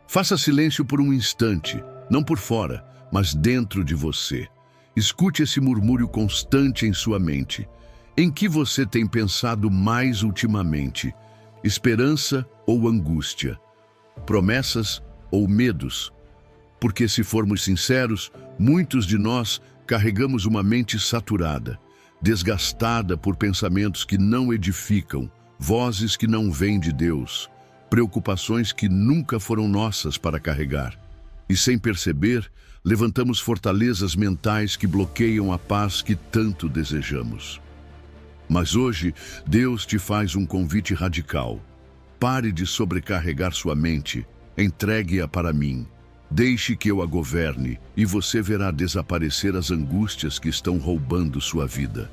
Faça silêncio por um instante, não por fora, mas dentro de você. Escute esse murmúrio constante em sua mente. Em que você tem pensado mais ultimamente? Esperança ou angústia? Promessas ou medos? Porque, se formos sinceros, muitos de nós carregamos uma mente saturada, desgastada por pensamentos que não edificam, vozes que não vêm de Deus, preocupações que nunca foram nossas para carregar. E, sem perceber, levantamos fortalezas mentais que bloqueiam a paz que tanto desejamos. Mas hoje, Deus te faz um convite radical. Pare de sobrecarregar sua mente, entregue-a para mim. Deixe que eu a governe e você verá desaparecer as angústias que estão roubando sua vida.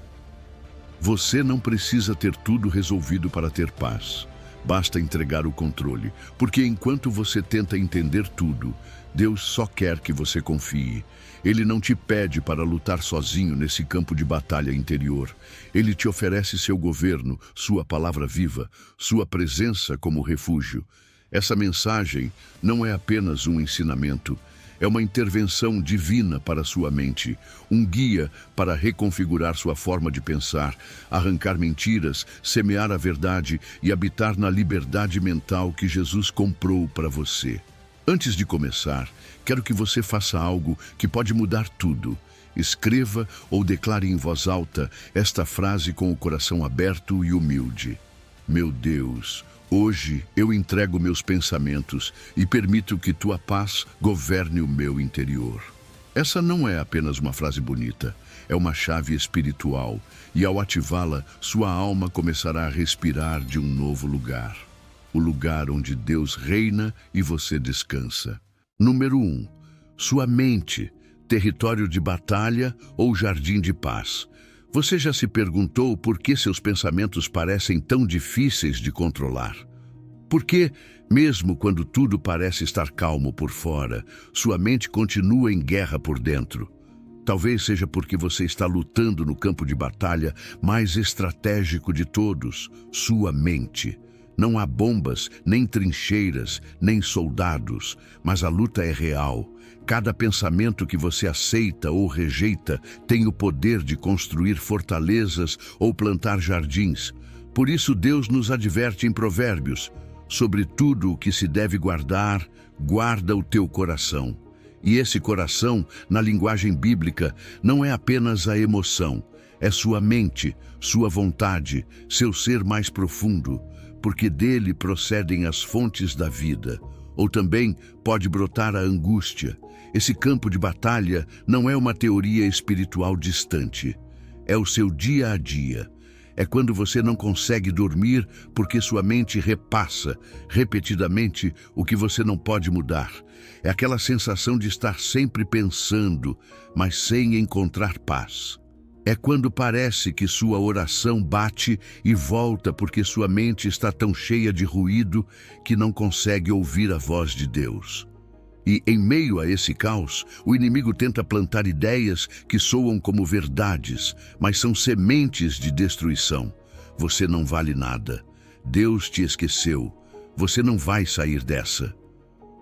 Você não precisa ter tudo resolvido para ter paz. Basta entregar o controle, porque enquanto você tenta entender tudo, Deus só quer que você confie. Ele não te pede para lutar sozinho nesse campo de batalha interior. Ele te oferece seu governo, sua palavra viva, sua presença como refúgio. Essa mensagem não é apenas um ensinamento, é uma intervenção divina para sua mente, um guia para reconfigurar sua forma de pensar, arrancar mentiras, semear a verdade e habitar na liberdade mental que Jesus comprou para você. Antes de começar, quero que você faça algo que pode mudar tudo. Escreva ou declare em voz alta esta frase com o coração aberto e humilde. Meu Deus, hoje eu entrego meus pensamentos e permito que tua paz governe o meu interior. Essa não é apenas uma frase bonita, é uma chave espiritual, e ao ativá-la, sua alma começará a respirar de um novo lugar. O lugar onde Deus reina e você descansa. Número 1. Sua mente, território de batalha ou jardim de paz. Você já se perguntou por que seus pensamentos parecem tão difíceis de controlar? Por que, mesmo quando tudo parece estar calmo por fora, sua mente continua em guerra por dentro? Talvez seja porque você está lutando no campo de batalha mais estratégico de todos, sua mente. Não há bombas, nem trincheiras, nem soldados, mas a luta é real. Cada pensamento que você aceita ou rejeita tem o poder de construir fortalezas ou plantar jardins. Por isso Deus nos adverte em Provérbios: sobre tudo o que se deve guardar, guarda o teu coração. E esse coração, na linguagem bíblica, não é apenas a emoção, é sua mente, sua vontade, seu ser mais profundo, porque dele procedem as fontes da vida. Ou também pode brotar a angústia. Esse campo de batalha não é uma teoria espiritual distante. É o seu dia a dia. É quando você não consegue dormir porque sua mente repassa repetidamente o que você não pode mudar. É aquela sensação de estar sempre pensando, mas sem encontrar paz. É quando parece que sua oração bate e volta porque sua mente está tão cheia de ruído que não consegue ouvir a voz de Deus. E, em meio a esse caos, o inimigo tenta plantar ideias que soam como verdades, mas são sementes de destruição. Você não vale nada. Deus te esqueceu. Você não vai sair dessa.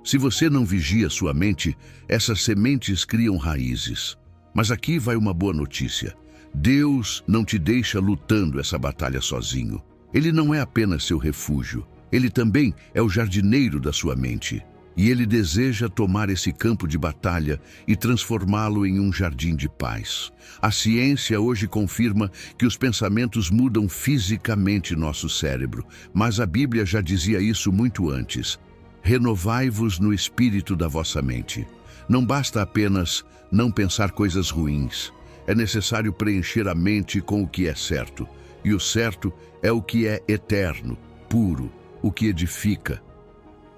Se você não vigia sua mente, essas sementes criam raízes. Mas aqui vai uma boa notícia. Deus não te deixa lutando essa batalha sozinho. Ele não é apenas seu refúgio. Ele também é o jardineiro da sua mente. E ele deseja tomar esse campo de batalha e transformá-lo em um jardim de paz. A ciência hoje confirma que os pensamentos mudam fisicamente nosso cérebro, mas a Bíblia já dizia isso muito antes. Renovai-vos no espírito da vossa mente. Não basta apenas não pensar coisas ruins. É necessário preencher a mente com o que é certo. E o certo é o que é eterno, puro, o que edifica.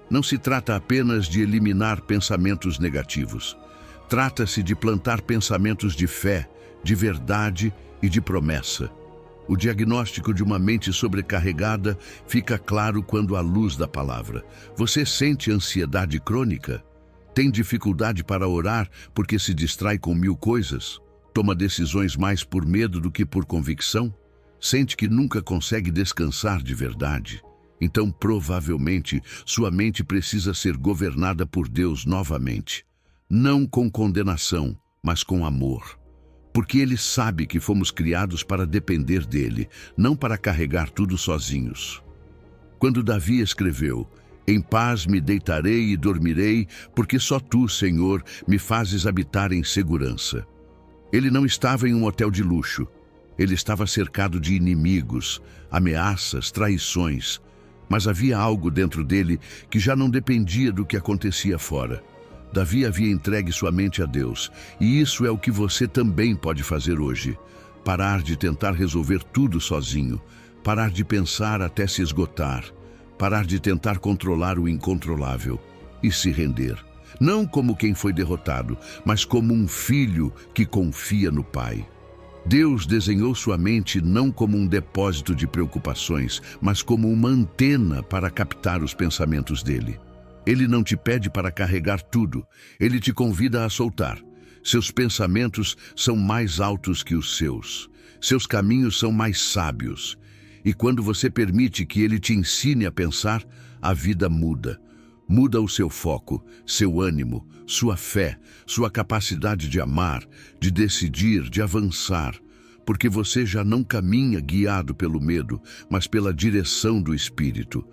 Não se trata apenas de eliminar pensamentos negativos. Trata-se de plantar pensamentos de fé, de verdade e de promessa. O diagnóstico de uma mente sobrecarregada fica claro quando há luz da palavra. Você sente ansiedade crônica? Tem dificuldade para orar porque se distrai com 1000 coisas? Toma decisões mais por medo do que por convicção? Sente que nunca consegue descansar de verdade? Então, provavelmente, sua mente precisa ser governada por Deus novamente. Não com condenação, mas com amor. Porque Ele sabe que fomos criados para depender dEle, não para carregar tudo sozinhos. Quando Davi escreveu: "Em paz me deitarei e dormirei, porque só Tu, Senhor, me fazes habitar em segurança." Ele não estava em um hotel de luxo. Ele estava cercado de inimigos, ameaças, traições. Mas havia algo dentro dele que já não dependia do que acontecia fora. Davi havia entregue sua mente a Deus, e isso é o que você também pode fazer hoje. Parar de tentar resolver tudo sozinho, parar de pensar até se esgotar, parar de tentar controlar o incontrolável e se render. Não como quem foi derrotado, mas como um filho que confia no Pai. Deus desenhou sua mente não como um depósito de preocupações, mas como uma antena para captar os pensamentos dele. Ele não te pede para carregar tudo, ele te convida a soltar. Seus pensamentos são mais altos que os seus. Seus caminhos são mais sábios. E quando você permite que ele te ensine a pensar, a vida muda. Muda o seu foco, seu ânimo, sua fé, sua capacidade de amar, de decidir, de avançar. Porque você já não caminha guiado pelo medo, mas pela direção do Espírito.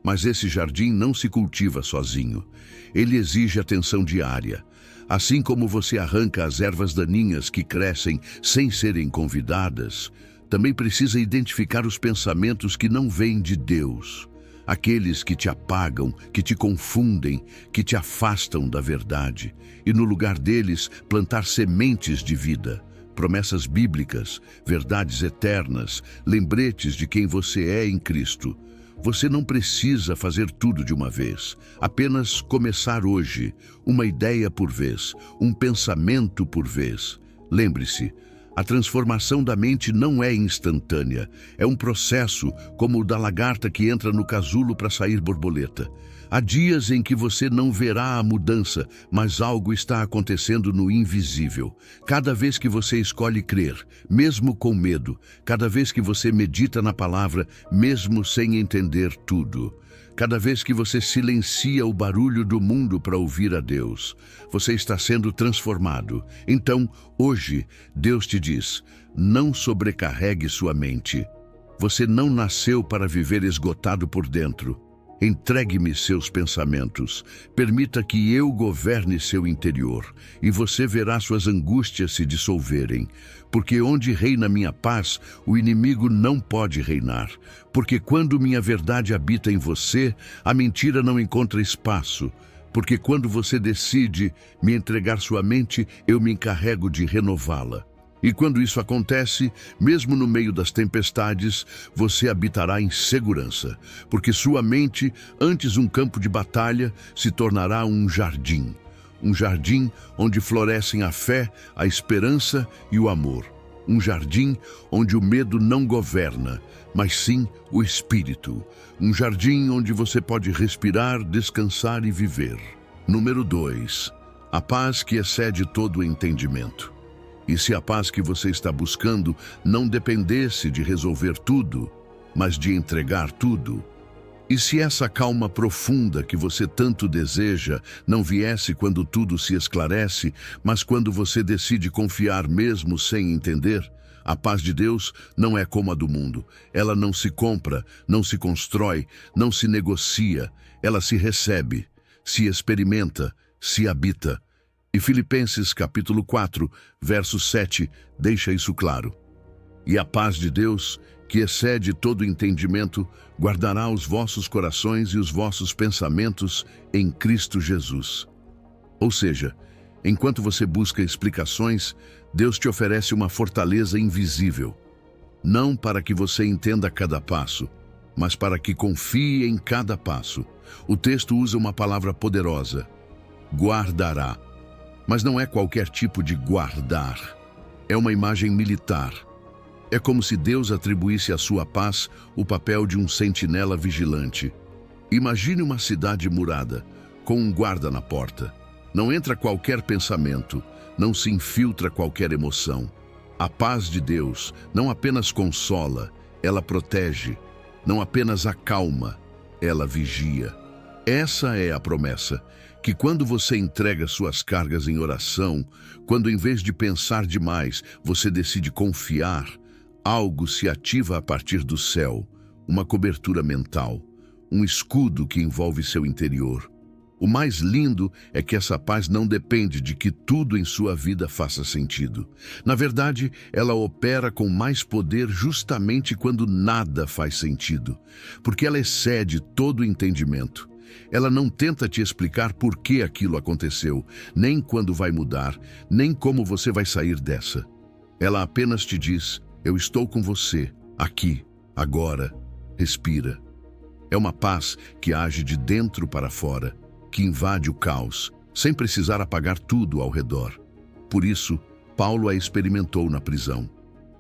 Mas esse jardim não se cultiva sozinho. Ele exige atenção diária. Assim como você arranca as ervas daninhas que crescem sem serem convidadas, também precisa identificar os pensamentos que não vêm de Deus. Aqueles que te apagam, que te confundem, que te afastam da verdade. E no lugar deles, plantar sementes de vida, promessas bíblicas, verdades eternas, lembretes de quem você é em Cristo. Você não precisa fazer tudo de uma vez. Apenas começar hoje, uma ideia por vez, um pensamento por vez. Lembre-se, a transformação da mente não é instantânea. É um processo como o da lagarta que entra no casulo para sair borboleta. Há dias em que você não verá a mudança, mas algo está acontecendo no invisível. Cada vez que você escolhe crer, mesmo com medo, cada vez que você medita na palavra, mesmo sem entender tudo, cada vez que você silencia o barulho do mundo para ouvir a Deus, você está sendo transformado. Então, hoje, Deus te diz: não sobrecarregue sua mente. Você não nasceu para viver esgotado por dentro. Entregue-me seus pensamentos, permita que eu governe seu interior, e você verá suas angústias se dissolverem. Porque onde reina minha paz, o inimigo não pode reinar. Porque quando minha verdade habita em você, a mentira não encontra espaço. Porque quando você decide me entregar sua mente, eu me encarrego de renová-la. E quando isso acontece, mesmo no meio das tempestades, você habitará em segurança, porque sua mente, antes um campo de batalha, se tornará um jardim. Um jardim onde florescem a fé, a esperança e o amor. Um jardim onde o medo não governa, mas sim o espírito. Um jardim onde você pode respirar, descansar e viver. Número 2. A paz que excede todo o entendimento. E se a paz que você está buscando não dependesse de resolver tudo, mas de entregar tudo? E se essa calma profunda que você tanto deseja não viesse quando tudo se esclarece, mas quando você decide confiar mesmo sem entender? A paz de Deus não é como a do mundo. Ela não se compra, não se constrói, não se negocia. Ela se recebe, se experimenta, se habita. E Filipenses capítulo 4, verso 7, deixa isso claro. E a paz de Deus, que excede todo entendimento, guardará os vossos corações e os vossos pensamentos em Cristo Jesus. Ou seja, enquanto você busca explicações, Deus te oferece uma fortaleza invisível. Não para que você entenda cada passo, mas para que confie em cada passo. O texto usa uma palavra poderosa: guardará. Mas não é qualquer tipo de guardar. É uma imagem militar. É como se Deus atribuísse à sua paz o papel de um sentinela vigilante. Imagine uma cidade murada, com um guarda na porta. Não entra qualquer pensamento, não se infiltra qualquer emoção. A paz de Deus não apenas consola, ela protege. Não apenas acalma, ela vigia. Essa é a promessa, que quando você entrega suas cargas em oração, quando em vez de pensar demais, você decide confiar, algo se ativa a partir do céu, uma cobertura mental, um escudo que envolve seu interior. O mais lindo é que essa paz não depende de que tudo em sua vida faça sentido. Na verdade, ela opera com mais poder justamente quando nada faz sentido, porque ela excede todo o entendimento. Ela não tenta te explicar por que aquilo aconteceu, nem quando vai mudar, nem como você vai sair dessa. Ela apenas te diz: eu estou com você, aqui, agora, respira. É uma paz que age de dentro para fora, que invade o caos, sem precisar apagar tudo ao redor. Por isso, Paulo a experimentou na prisão.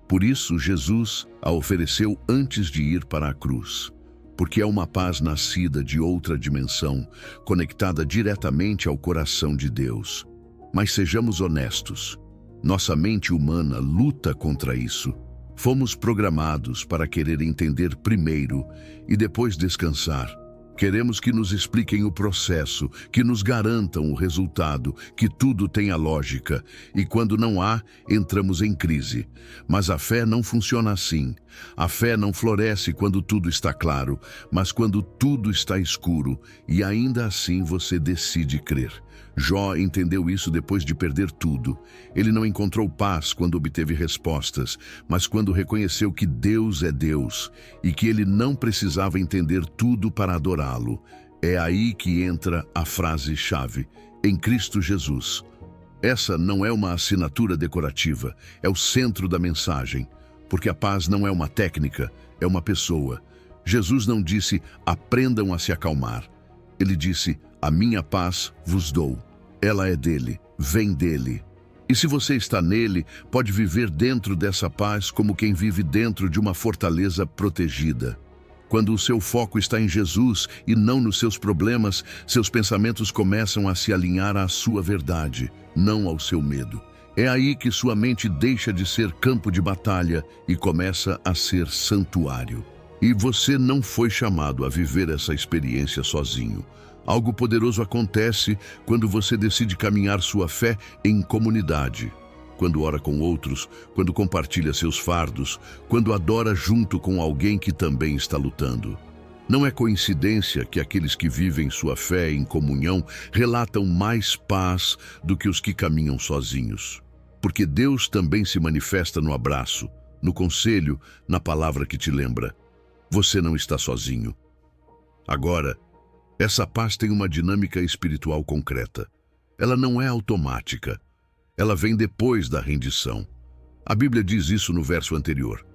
Por isso, Jesus a ofereceu antes de ir para a cruz. Porque é uma paz nascida de outra dimensão, conectada diretamente ao coração de Deus. Mas sejamos honestos, nossa mente humana luta contra isso. Fomos programados para querer entender primeiro e depois descansar. Queremos que nos expliquem o processo, que nos garantam o resultado, que tudo tenha lógica, e quando não há, entramos em crise. Mas a fé não funciona assim. A fé não floresce quando tudo está claro, mas quando tudo está escuro, e ainda assim você decide crer. Jó entendeu isso depois de perder tudo. Ele não encontrou paz quando obteve respostas, mas quando reconheceu que Deus é Deus e que ele não precisava entender tudo para adorá-lo. É aí que entra a frase-chave: em Cristo Jesus. Essa não é uma assinatura decorativa, é o centro da mensagem, porque a paz não é uma técnica, é uma pessoa. Jesus não disse: aprendam a se acalmar. Ele disse: a minha paz vos dou. Ela é dele, vem dele. E se você está nele, pode viver dentro dessa paz como quem vive dentro de uma fortaleza protegida. Quando o seu foco está em Jesus e não nos seus problemas, seus pensamentos começam a se alinhar à sua verdade, não ao seu medo. É aí que sua mente deixa de ser campo de batalha e começa a ser santuário. E você não foi chamado a viver essa experiência sozinho. Algo poderoso acontece quando você decide caminhar sua fé em comunidade. Quando ora com outros, quando compartilha seus fardos, quando adora junto com alguém que também está lutando. Não é coincidência que aqueles que vivem sua fé em comunhão relatam mais paz do que os que caminham sozinhos. Porque Deus também se manifesta no abraço, no conselho, na palavra que te lembra: você não está sozinho. Agora, essa paz tem uma dinâmica espiritual concreta. Ela não é automática. Ela vem depois da rendição. A Bíblia diz isso no verso anterior.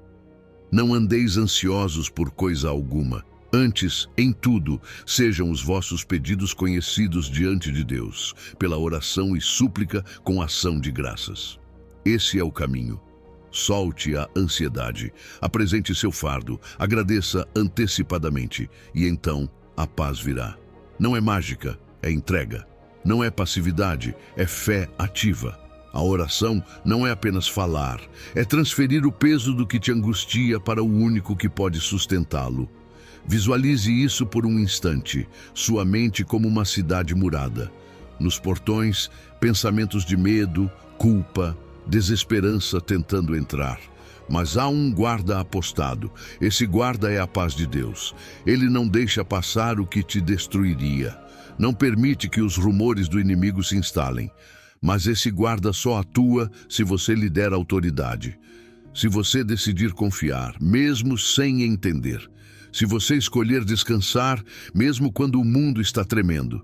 Não andeis ansiosos por coisa alguma. Antes, em tudo, sejam os vossos pedidos conhecidos diante de Deus, pela oração e súplica com ação de graças. Esse é o caminho. Solte a ansiedade, apresente seu fardo, agradeça antecipadamente, e então a paz virá. Não é mágica, é entrega. Não é passividade, é fé ativa. A oração não é apenas falar, é transferir o peso do que te angustia para o único que pode sustentá-lo. Visualize isso por um instante, sua mente como uma cidade murada. Nos portões, pensamentos de medo, culpa, desesperança tentando entrar. Mas há um guarda apostado. Esse guarda é a paz de Deus. Ele não deixa passar o que te destruiria. Não permite que os rumores do inimigo se instalem. Mas esse guarda só atua se você lhe der autoridade. Se você decidir confiar, mesmo sem entender. Se você escolher descansar, mesmo quando o mundo está tremendo.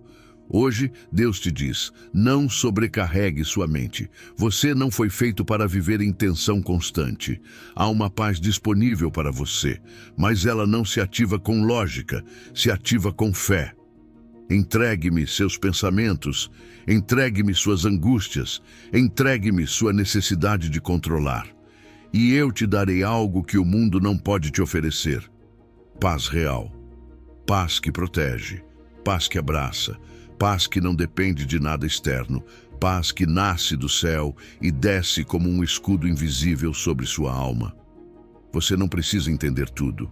Hoje, Deus te diz: não sobrecarregue sua mente. Você não foi feito para viver em tensão constante. Há uma paz disponível para você, mas ela não se ativa com lógica, se ativa com fé. Entregue-me seus pensamentos, entregue-me suas angústias, entregue-me sua necessidade de controlar. E eu te darei algo que o mundo não pode te oferecer. Paz real, paz que protege, paz que abraça, paz que não depende de nada externo, paz que nasce do céu e desce como um escudo invisível sobre sua alma. Você não precisa entender tudo.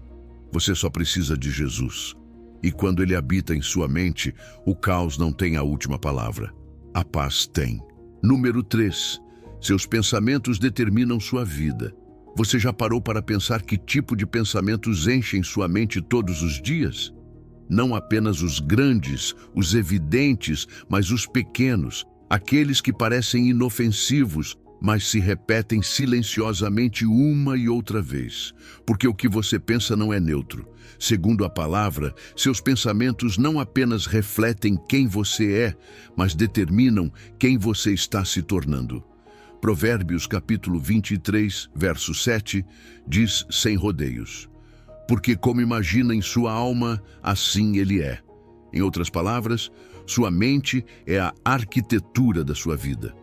Você só precisa de Jesus. E quando ele habita em sua mente, o caos não tem a última palavra. A paz tem. Número 3. Seus pensamentos determinam sua vida. Você já parou para pensar que tipo de pensamentos enchem sua mente todos os dias? Não apenas os grandes, os evidentes, mas os pequenos, aqueles que parecem inofensivos, mas se repetem silenciosamente uma e outra vez. Porque o que você pensa não é neutro. Segundo a palavra, seus pensamentos não apenas refletem quem você é, mas determinam quem você está se tornando. Provérbios capítulo 23, verso 7, diz sem rodeios: porque como imagina em sua alma, assim ele é. Em outras palavras, sua mente é a arquitetura da sua vida.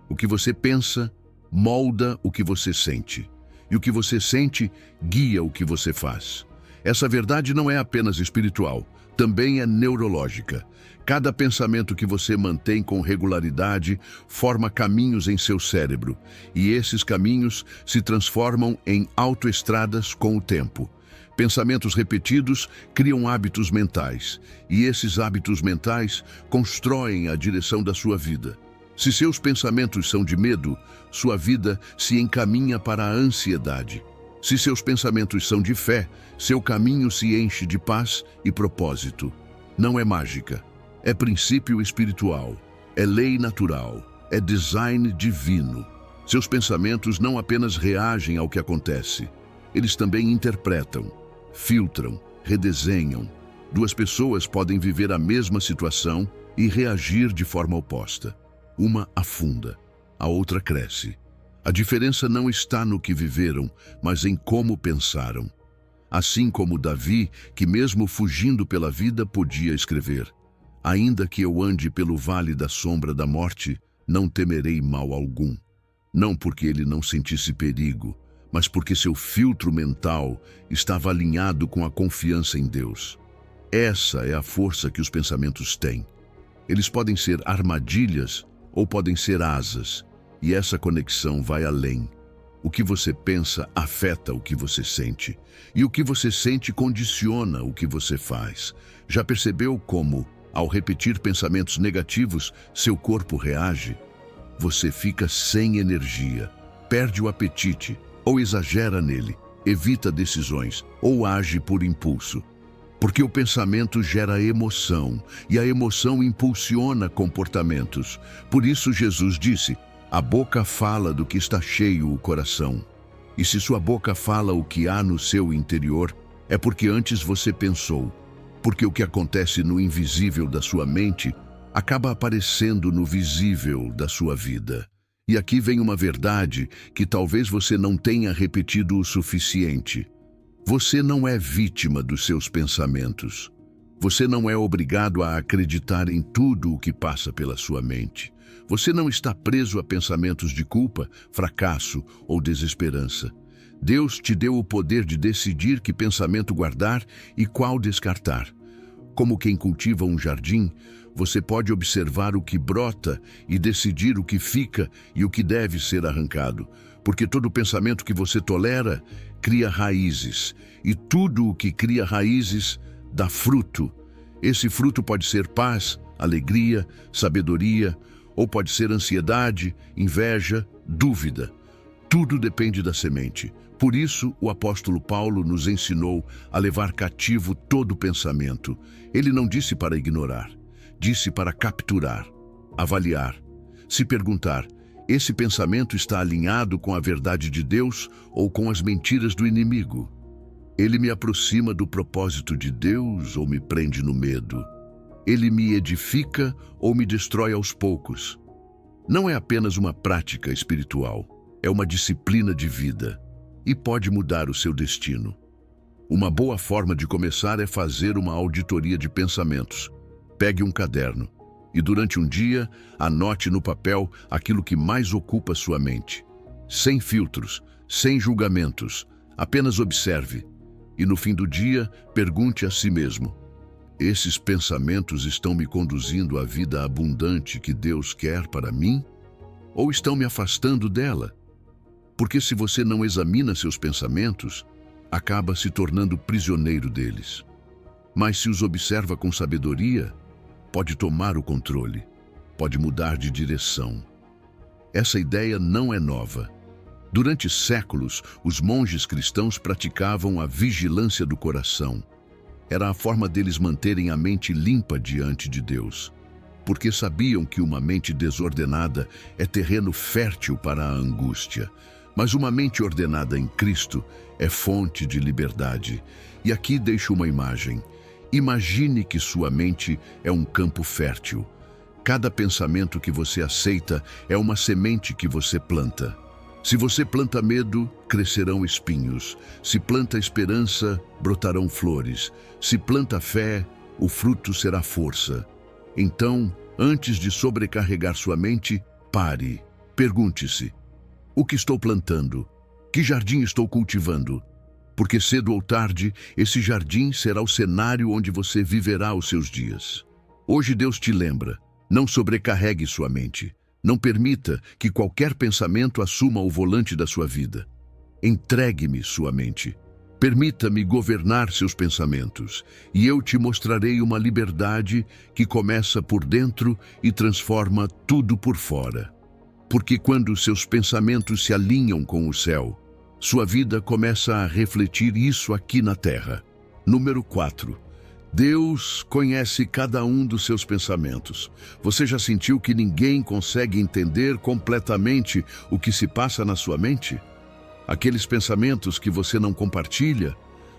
O que você pensa molda o que você sente, e o que você sente guia o que você faz. Essa verdade não é apenas espiritual, também é neurológica. Cada pensamento que você mantém com regularidade forma caminhos em seu cérebro, e esses caminhos se transformam em autoestradas com o tempo. Pensamentos repetidos criam hábitos mentais, e esses hábitos mentais constroem a direção da sua vida. Se seus pensamentos são de medo, sua vida se encaminha para a ansiedade. Se seus pensamentos são de fé, seu caminho se enche de paz e propósito. Não é mágica, é princípio espiritual, é lei natural, é design divino. Seus pensamentos não apenas reagem ao que acontece, eles também interpretam, filtram, redesenham. Duas pessoas podem viver a mesma situação e reagir de forma oposta. Uma afunda, a outra cresce. A diferença não está no que viveram, mas em como pensaram. Assim como Davi, que mesmo fugindo pela vida podia escrever: ainda que eu ande pelo vale da sombra da morte, não temerei mal algum. Não porque ele não sentisse perigo, mas porque seu filtro mental estava alinhado com a confiança em Deus. Essa é a força que os pensamentos têm. Eles podem ser armadilhas ou podem ser asas, e essa conexão vai além. O que você pensa afeta o que você sente, e o que você sente condiciona o que você faz. Já percebeu como, ao repetir pensamentos negativos, seu corpo reage? Você fica sem energia, perde o apetite, ou exagera nele, evita decisões, ou age por impulso. Porque o pensamento gera emoção, e a emoção impulsiona comportamentos. Por isso Jesus disse: a boca fala do que está cheio o coração. E se sua boca fala o que há no seu interior, é porque antes você pensou. Porque o que acontece no invisível da sua mente acaba aparecendo no visível da sua vida. E aqui vem uma verdade que talvez você não tenha repetido o suficiente. Você não é vítima dos seus pensamentos. Você não é obrigado a acreditar em tudo o que passa pela sua mente. Você não está preso a pensamentos de culpa, fracasso ou desesperança. Deus te deu o poder de decidir que pensamento guardar e qual descartar. Como quem cultiva um jardim, você pode observar o que brota e decidir o que fica e o que deve ser arrancado. Porque todo pensamento que você tolera cria raízes, e tudo o que cria raízes dá fruto. Esse fruto pode ser paz, alegria, sabedoria, ou pode ser ansiedade, inveja, dúvida. Tudo depende da semente. Por isso, o apóstolo Paulo nos ensinou a levar cativo todo pensamento. Ele não disse para ignorar, disse para capturar, avaliar, se perguntar: esse pensamento está alinhado com a verdade de Deus ou com as mentiras do inimigo? Ele me aproxima do propósito de Deus ou me prende no medo? Ele me edifica ou me destrói aos poucos? Não é apenas uma prática espiritual, é uma disciplina de vida e pode mudar o seu destino. Uma boa forma de começar é fazer uma auditoria de pensamentos. Pegue um caderno e durante um dia anote no papel aquilo que mais ocupa sua mente. Sem filtros, sem julgamentos, apenas observe. E no fim do dia, pergunte a si mesmo: esses pensamentos estão me conduzindo à vida abundante que Deus quer para mim? Ou estão me afastando dela? Porque se você não examina seus pensamentos, acaba se tornando prisioneiro deles. Mas se os observa com sabedoria, pode tomar o controle, pode mudar de direção. Essa ideia não é nova. Durante séculos, os monges cristãos praticavam a vigilância do coração. Era a forma deles manterem a mente limpa diante de Deus, porque sabiam que uma mente desordenada é terreno fértil para a angústia. Mas uma mente ordenada em Cristo é fonte de liberdade. E aqui deixo uma imagem. Imagine que sua mente é um campo fértil. Cada pensamento que você aceita é uma semente que você planta. Se você planta medo, crescerão espinhos. Se planta esperança, brotarão flores. Se planta fé, o fruto será força. Então, antes de sobrecarregar sua mente, pare. Pergunte-se: o que estou plantando? Que jardim estou cultivando? Porque cedo ou tarde, esse jardim será o cenário onde você viverá os seus dias. Hoje Deus te lembra: não sobrecarregue sua mente. Não permita que qualquer pensamento assuma o volante da sua vida. Entregue-me sua mente. Permita-me governar seus pensamentos, e eu te mostrarei uma liberdade que começa por dentro e transforma tudo por fora. Porque quando seus pensamentos se alinham com o céu, sua vida começa a refletir isso aqui na terra. Número 4. Deus conhece cada um dos seus pensamentos. Você já sentiu que ninguém consegue entender completamente o que se passa na sua mente? Aqueles pensamentos que você não compartilha,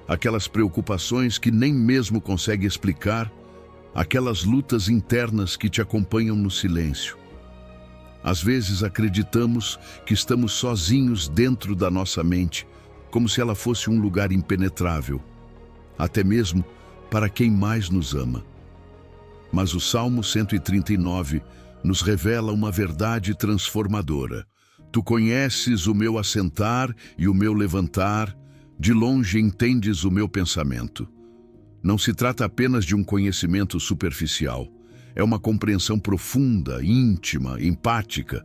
aquelas preocupações que nem mesmo consegue explicar, aquelas lutas internas que te acompanham no silêncio. Às vezes acreditamos que estamos sozinhos dentro da nossa mente, como se ela fosse um lugar impenetrável, até mesmo para quem mais nos ama. Mas o Salmo 139 nos revela uma verdade transformadora. Tu conheces o meu assentar e o meu levantar, de longe entendes o meu pensamento. Não se trata apenas de um conhecimento superficial. É uma compreensão profunda, íntima, empática.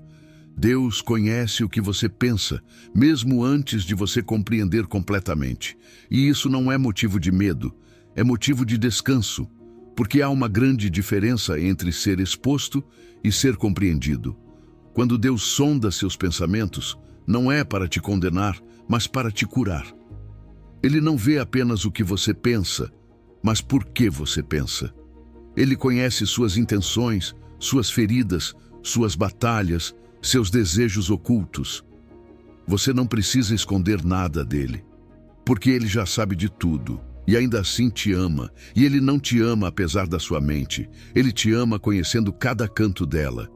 Deus conhece o que você pensa, mesmo antes de você compreender completamente. E isso não é motivo de medo, é motivo de descanso, porque há uma grande diferença entre ser exposto e ser compreendido. Quando Deus sonda seus pensamentos, não é para te condenar, mas para te curar. Ele não vê apenas o que você pensa, mas por que você pensa. Ele conhece suas intenções, suas feridas, suas batalhas, seus desejos ocultos. Você não precisa esconder nada dele, porque ele já sabe de tudo. E ainda assim te ama, e ele não te ama apesar da sua mente. Ele te ama conhecendo cada canto dela.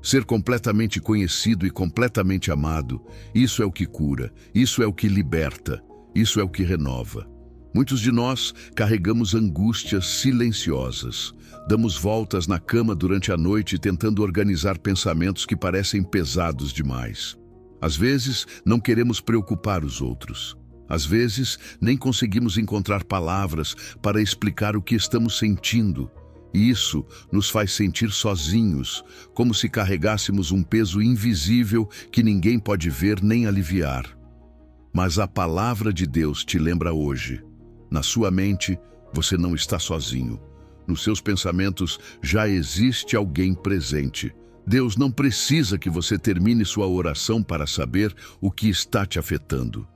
Ser completamente conhecido e completamente amado, isso é o que cura, isso é o que liberta, isso é o que renova. Muitos de nós carregamos angústias silenciosas. Damos voltas na cama durante a noite tentando organizar pensamentos que parecem pesados demais. Às vezes, não queremos preocupar os outros. Às vezes, nem conseguimos encontrar palavras para explicar o que estamos sentindo. E isso nos faz sentir sozinhos, como se carregássemos um peso invisível que ninguém pode ver nem aliviar. Mas a palavra de Deus te lembra hoje: na sua mente, você não está sozinho. Nos seus pensamentos já existe alguém presente. Deus não precisa que você termine sua oração para saber o que está te afetando.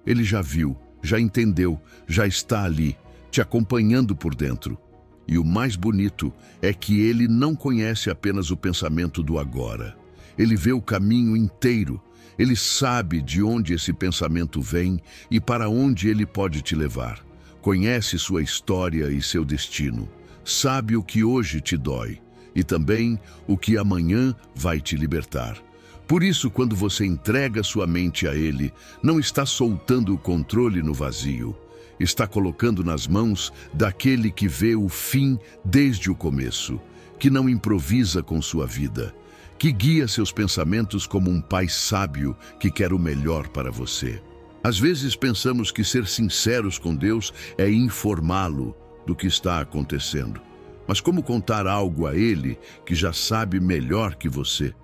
Ele já viu, já entendeu, já está ali, te acompanhando por dentro. E o mais bonito é que ele não conhece apenas o pensamento do agora. Ele vê o caminho inteiro. Ele sabe de onde esse pensamento vem e para onde ele pode te levar. Conhece sua história e seu destino. Sabe o que hoje te dói e também o que amanhã vai te libertar. Por isso, quando você entrega sua mente a ele, não está soltando o controle no vazio. Está colocando nas mãos daquele que vê o fim desde o começo, que não improvisa com sua vida, que guia seus pensamentos como um pai sábio que quer o melhor para você. Às vezes pensamos que ser sinceros com Deus é informá-lo do que está acontecendo. Mas como contar algo a ele que já sabe melhor que você?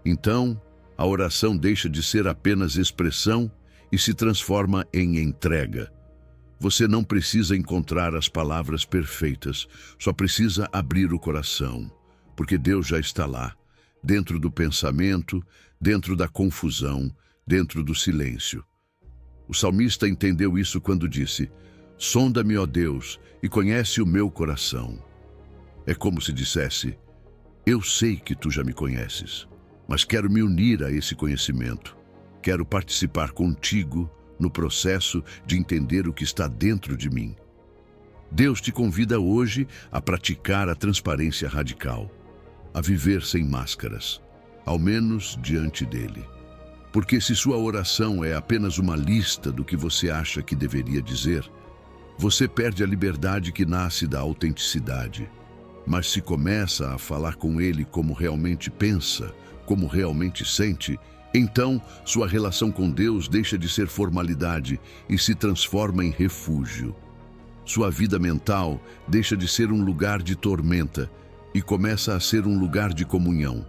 Então, a oração deixa de ser apenas expressão e se transforma em entrega. Você não precisa encontrar as palavras perfeitas, só precisa abrir o coração, porque Deus já está lá, dentro do pensamento, dentro da confusão, dentro do silêncio. O salmista entendeu isso quando disse: sonda-me, ó Deus, e conhece o meu coração. É como se dissesse: eu sei que tu já me conheces, mas quero me unir a esse conhecimento. Quero participar contigo no processo de entender o que está dentro de mim. Deus te convida hoje a praticar a transparência radical, a viver sem máscaras, ao menos diante dele. Porque se sua oração é apenas uma lista do que você acha que deveria dizer, você perde a liberdade que nasce da autenticidade. Mas se começa a falar com ele como realmente pensa, como realmente sente, então sua relação com Deus deixa de ser formalidade e se transforma em refúgio. Sua vida mental deixa de ser um lugar de tormenta e começa a ser um lugar de comunhão.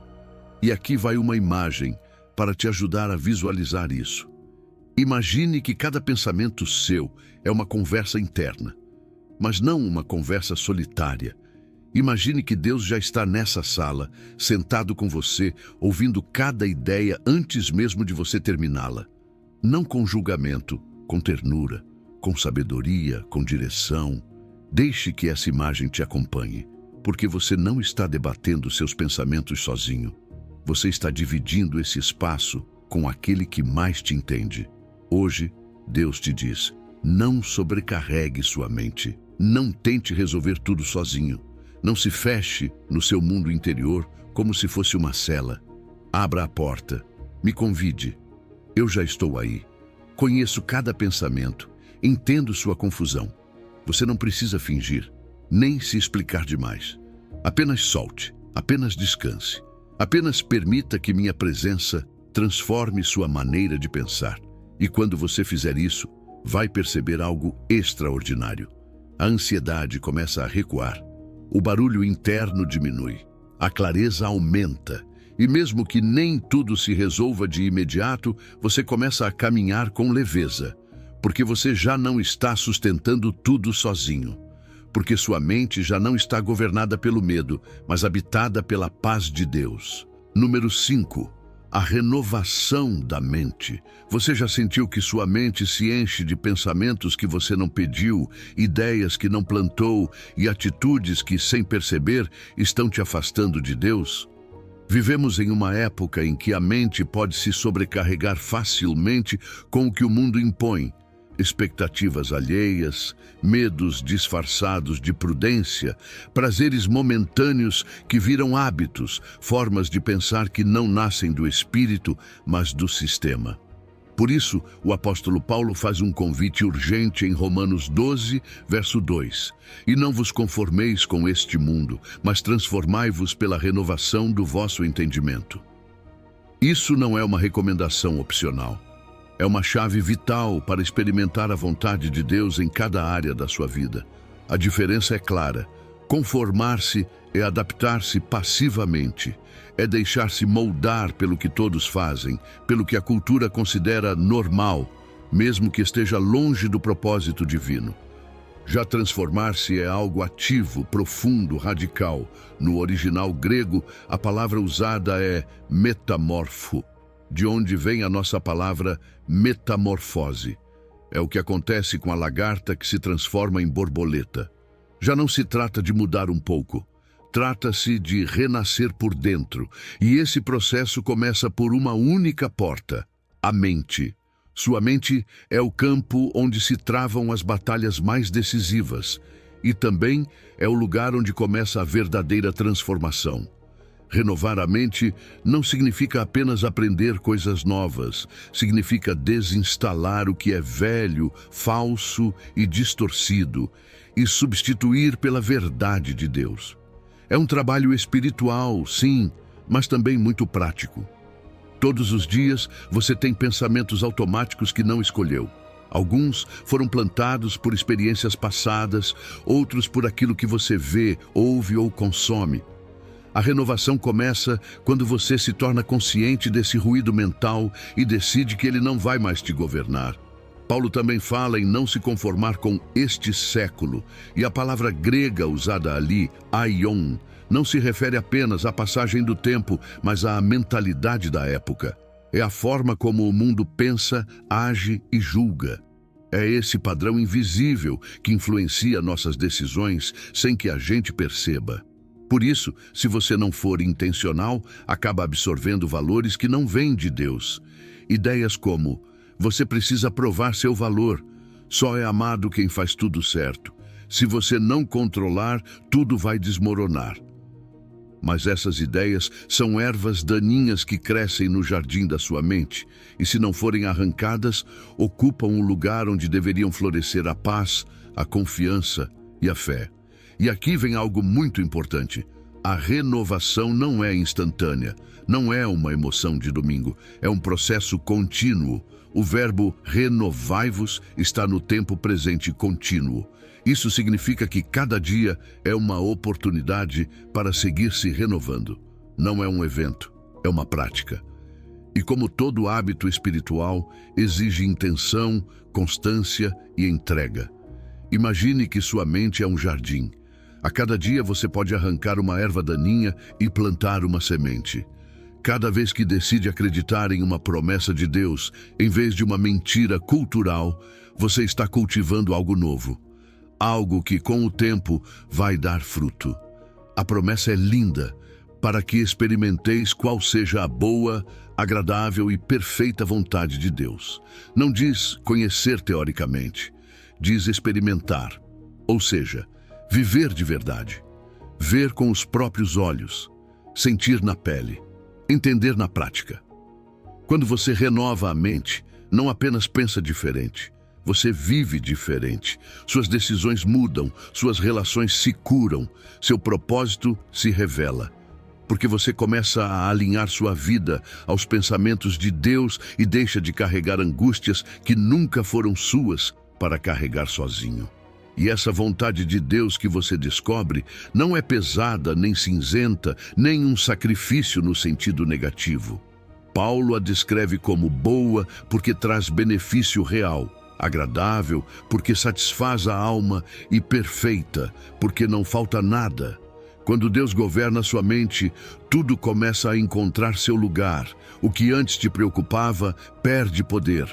E aqui vai uma imagem para te ajudar a visualizar isso. Imagine que cada pensamento seu é uma conversa interna, mas não uma conversa solitária. Imagine que Deus já está nessa sala, sentado com você, ouvindo cada ideia antes mesmo de você terminá-la. Não com julgamento, com ternura, com sabedoria, com direção. Deixe que essa imagem te acompanhe, porque você não está debatendo seus pensamentos sozinho. Você está dividindo esse espaço com aquele que mais te entende. Hoje, Deus te diz: não sobrecarregue sua mente. Não tente resolver tudo sozinho. Não se feche no seu mundo interior como se fosse uma cela. Abra a porta. Me convide. Eu já estou aí. Conheço cada pensamento. Entendo sua confusão. Você não precisa fingir, nem se explicar demais. Apenas solte. Apenas descanse. Apenas permita que minha presença transforme sua maneira de pensar. E quando você fizer isso, vai perceber algo extraordinário. A ansiedade começa a recuar. O barulho interno diminui, a clareza aumenta, e mesmo que nem tudo se resolva de imediato, você começa a caminhar com leveza, porque você já não está sustentando tudo sozinho, porque sua mente já não está governada pelo medo, mas habitada pela paz de Deus. Número 5. A renovação da mente. Você já sentiu que sua mente se enche de pensamentos que você não pediu, ideias que não plantou e atitudes que, sem perceber, estão te afastando de Deus? Vivemos em uma época em que a mente pode se sobrecarregar facilmente com o que o mundo impõe. Expectativas alheias, medos disfarçados de prudência, prazeres momentâneos que viram hábitos, formas de pensar que não nascem do espírito, mas do sistema. Por isso, o apóstolo Paulo faz um convite urgente em Romanos 12, verso 2. E não vos conformeis com este mundo, mas transformai-vos pela renovação do vosso entendimento. Isso não é uma recomendação opcional. É uma chave vital para experimentar a vontade de Deus em cada área da sua vida. A diferença é clara. Conformar-se é adaptar-se passivamente. É deixar-se moldar pelo que todos fazem, pelo que a cultura considera normal, mesmo que esteja longe do propósito divino. Já transformar-se é algo ativo, profundo, radical. No original grego, a palavra usada é metamorfo, de onde vem a nossa palavra metamorfose. É o que acontece com a lagarta que se transforma em borboleta. Já não se trata de mudar um pouco. Trata-se de renascer por dentro. E esse processo começa por uma única porta: a mente. Sua mente é o campo onde se travam as batalhas mais decisivas. E também é o lugar onde começa a verdadeira transformação. Renovar a mente não significa apenas aprender coisas novas, significa desinstalar o que é velho, falso e distorcido e substituir pela verdade de Deus. É um trabalho espiritual, sim, mas também muito prático. Todos os dias você tem pensamentos automáticos que não escolheu. Alguns foram plantados por experiências passadas, outros por aquilo que você vê, ouve ou consome. A renovação começa quando você se torna consciente desse ruído mental e decide que ele não vai mais te governar. Paulo também fala em não se conformar com este século, e a palavra grega usada ali, aion, não se refere apenas à passagem do tempo, mas à mentalidade da época. É a forma como o mundo pensa, age e julga. É esse padrão invisível que influencia nossas decisões sem que a gente perceba. Por isso, se você não for intencional, acaba absorvendo valores que não vêm de Deus. Ideias como: você precisa provar seu valor, só é amado quem faz tudo certo. Se você não controlar, tudo vai desmoronar. Mas essas ideias são ervas daninhas que crescem no jardim da sua mente e, se não forem arrancadas, ocupam o lugar onde deveriam florescer a paz, a confiança e a fé. E aqui vem algo muito importante. A renovação não é instantânea, não é uma emoção de domingo, é um processo contínuo. O verbo renovai-vos está no tempo presente contínuo. Isso significa que cada dia é uma oportunidade para seguir se renovando. Não é um evento, é uma prática. E como todo hábito espiritual, exige intenção, constância e entrega. Imagine que sua mente é um jardim. A cada dia você pode arrancar uma erva daninha e plantar uma semente. Cada vez que decide acreditar em uma promessa de Deus, em vez de uma mentira cultural, você está cultivando algo novo. Algo que, com o tempo, vai dar fruto. A promessa é linda, para que experimenteis qual seja a boa, agradável e perfeita vontade de Deus. Não diz conhecer teoricamente, diz experimentar, ou seja, viver de verdade, ver com os próprios olhos, sentir na pele, entender na prática. Quando você renova a mente, não apenas pensa diferente, você vive diferente. Suas decisões mudam, suas relações se curam, seu propósito se revela. Porque você começa a alinhar sua vida aos pensamentos de Deus e deixa de carregar angústias que nunca foram suas para carregar sozinho. E essa vontade de Deus que você descobre não é pesada, nem cinzenta, nem um sacrifício no sentido negativo. Paulo a descreve como boa porque traz benefício real, agradável porque satisfaz a alma e perfeita porque não falta nada. Quando Deus governa sua mente, tudo começa a encontrar seu lugar. O que antes te preocupava perde poder.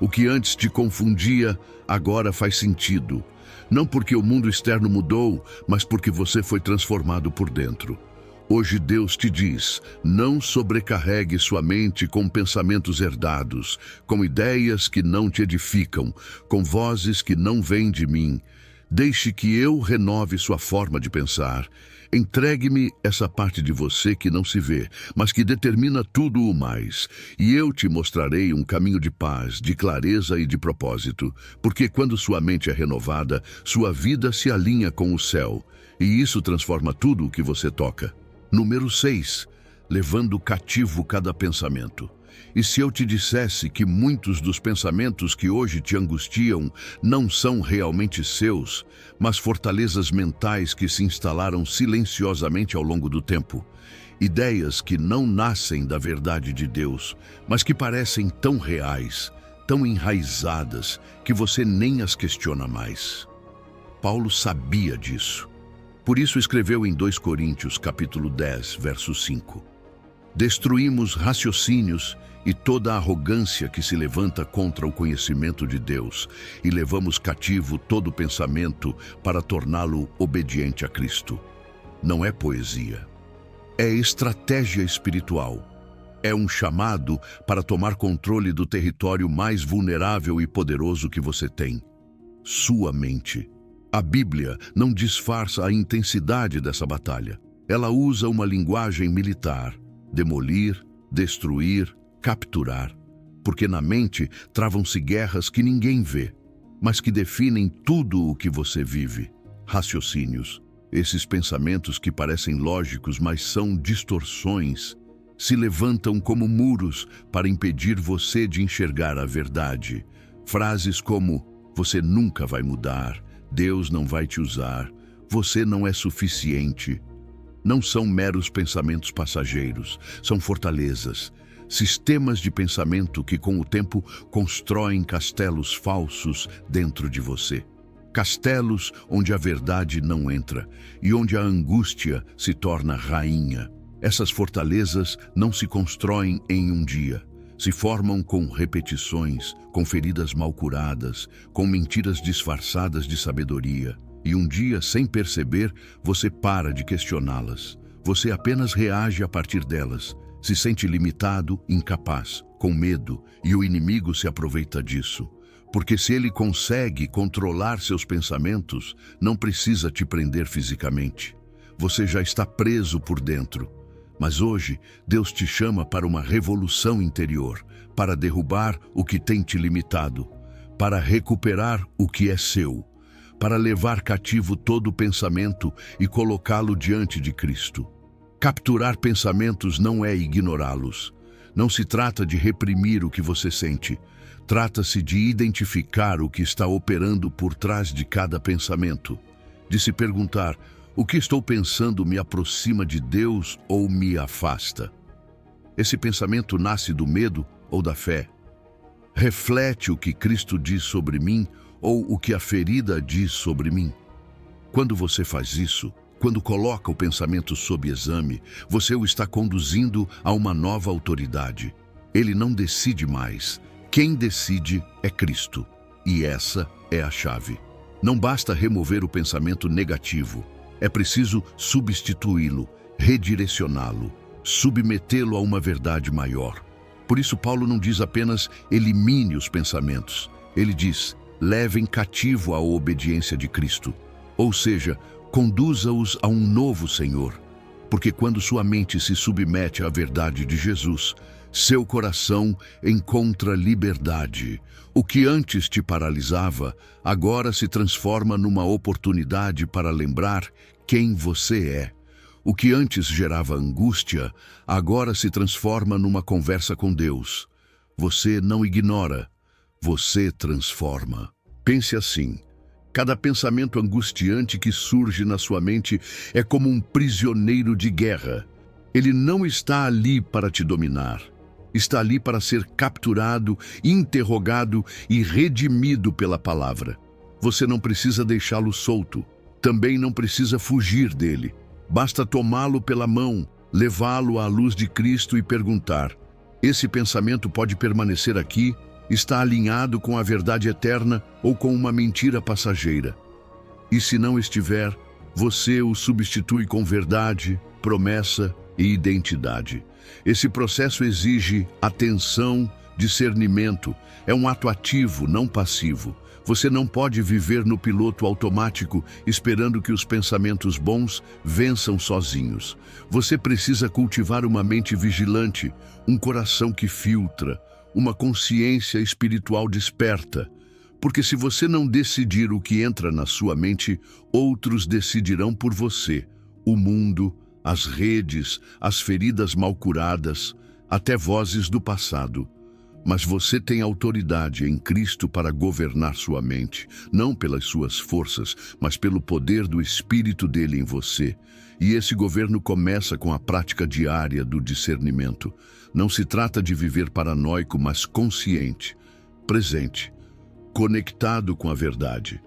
O que antes te confundia agora faz sentido. Não porque o mundo externo mudou, mas porque você foi transformado por dentro. Hoje Deus te diz: não sobrecarregue sua mente com pensamentos herdados, com ideias que não te edificam, com vozes que não vêm de mim. Deixe que eu renove sua forma de pensar. Entregue-me essa parte de você que não se vê, mas que determina tudo o mais. E eu te mostrarei um caminho de paz, de clareza e de propósito. Porque quando sua mente é renovada, sua vida se alinha com o céu. E isso transforma tudo o que você toca. Número 6. Levando cativo cada pensamento. E se eu te dissesse que muitos dos pensamentos que hoje te angustiam não são realmente seus, mas fortalezas mentais que se instalaram silenciosamente ao longo do tempo? Ideias que não nascem da verdade de Deus, mas que parecem tão reais, tão enraizadas, que você nem as questiona mais. Paulo sabia disso. Por isso escreveu em 2 Coríntios, capítulo 10, verso 5. Destruímos raciocínios e toda a arrogância que se levanta contra o conhecimento de Deus e levamos cativo todo pensamento para torná-lo obediente a Cristo. Não é poesia. É estratégia espiritual. É um chamado para tomar controle do território mais vulnerável e poderoso que você tem: sua mente. A Bíblia não disfarça a intensidade dessa batalha. Ela usa uma linguagem militar: demolir, destruir, capturar. Porque na mente travam-se guerras que ninguém vê, mas que definem tudo o que você vive. Raciocínios, esses pensamentos que parecem lógicos, mas são distorções, se levantam como muros para impedir você de enxergar a verdade. Frases como: você nunca vai mudar, Deus não vai te usar, você não é suficiente. Não são meros pensamentos passageiros, são fortalezas. sistemas de pensamento que com o tempo constroem castelos falsos dentro de você. Castelos onde a verdade não entra e onde a angústia se torna rainha. Essas fortalezas não se constroem em um dia. Se formam com repetições, com feridas mal curadas, com mentiras disfarçadas de sabedoria. E um dia, sem perceber, você para de questioná-las. Você apenas reage a partir delas. Se sente limitado, incapaz, com medo, e o inimigo se aproveita disso. Porque se ele consegue controlar seus pensamentos, não precisa te prender fisicamente. Você já está preso por dentro. Mas hoje, Deus te chama para uma revolução interior, para derrubar o que tem te limitado, para recuperar o que é seu, para levar cativo todo pensamento e colocá-lo diante de Cristo. Capturar pensamentos não é ignorá-los. Não se trata de reprimir o que você sente. Trata-se de identificar o que está operando por trás de cada pensamento, de se perguntar: o que estou pensando me aproxima de Deus ou me afasta? Esse pensamento nasce do medo ou da fé? Reflete o que Cristo diz sobre mim ou o que a ferida diz sobre mim? Quando você faz isso, quando coloca o pensamento sob exame, você o está conduzindo a uma nova autoridade. Ele não decide mais. Quem decide é Cristo. E essa é a chave. Não basta remover o pensamento negativo. É preciso substituí-lo, redirecioná-lo, submetê-lo a uma verdade maior. Por isso Paulo não diz apenas elimine os pensamentos. Ele diz: levem cativo a obediência de Cristo. Ou seja, conduza-os a um novo Senhor. Porque quando sua mente se submete à verdade de Jesus, seu coração encontra liberdade. O que antes te paralisava, agora se transforma numa oportunidade para lembrar quem você é. O que antes gerava angústia, agora se transforma numa conversa com Deus. Você não ignora, você transforma. Pense assim: cada pensamento angustiante que surge na sua mente é como um prisioneiro de guerra. Ele não está ali para te dominar. Está ali para ser capturado, interrogado e redimido pela palavra. Você não precisa deixá-lo solto. Também não precisa fugir dele. Basta tomá-lo pela mão, levá-lo à luz de Cristo e perguntar: esse pensamento pode permanecer aqui? Está alinhado com a verdade eterna ou com uma mentira passageira? E se não estiver, você o substitui com verdade, promessa e identidade. Esse processo exige atenção, discernimento. É um ato ativo, não passivo. Você não pode viver no piloto automático esperando que os pensamentos bons vençam sozinhos. Você precisa cultivar uma mente vigilante, um coração que filtra, uma consciência espiritual desperta. Porque se você não decidir o que entra na sua mente, outros decidirão por você. O mundo, as redes, as feridas mal curadas, até vozes do passado. Mas você tem autoridade em Cristo para governar sua mente, não pelas suas forças, mas pelo poder do Espírito dele em você. E esse governo começa com a prática diária do discernimento. Não se trata de viver paranoico, mas consciente, presente, conectado com a verdade.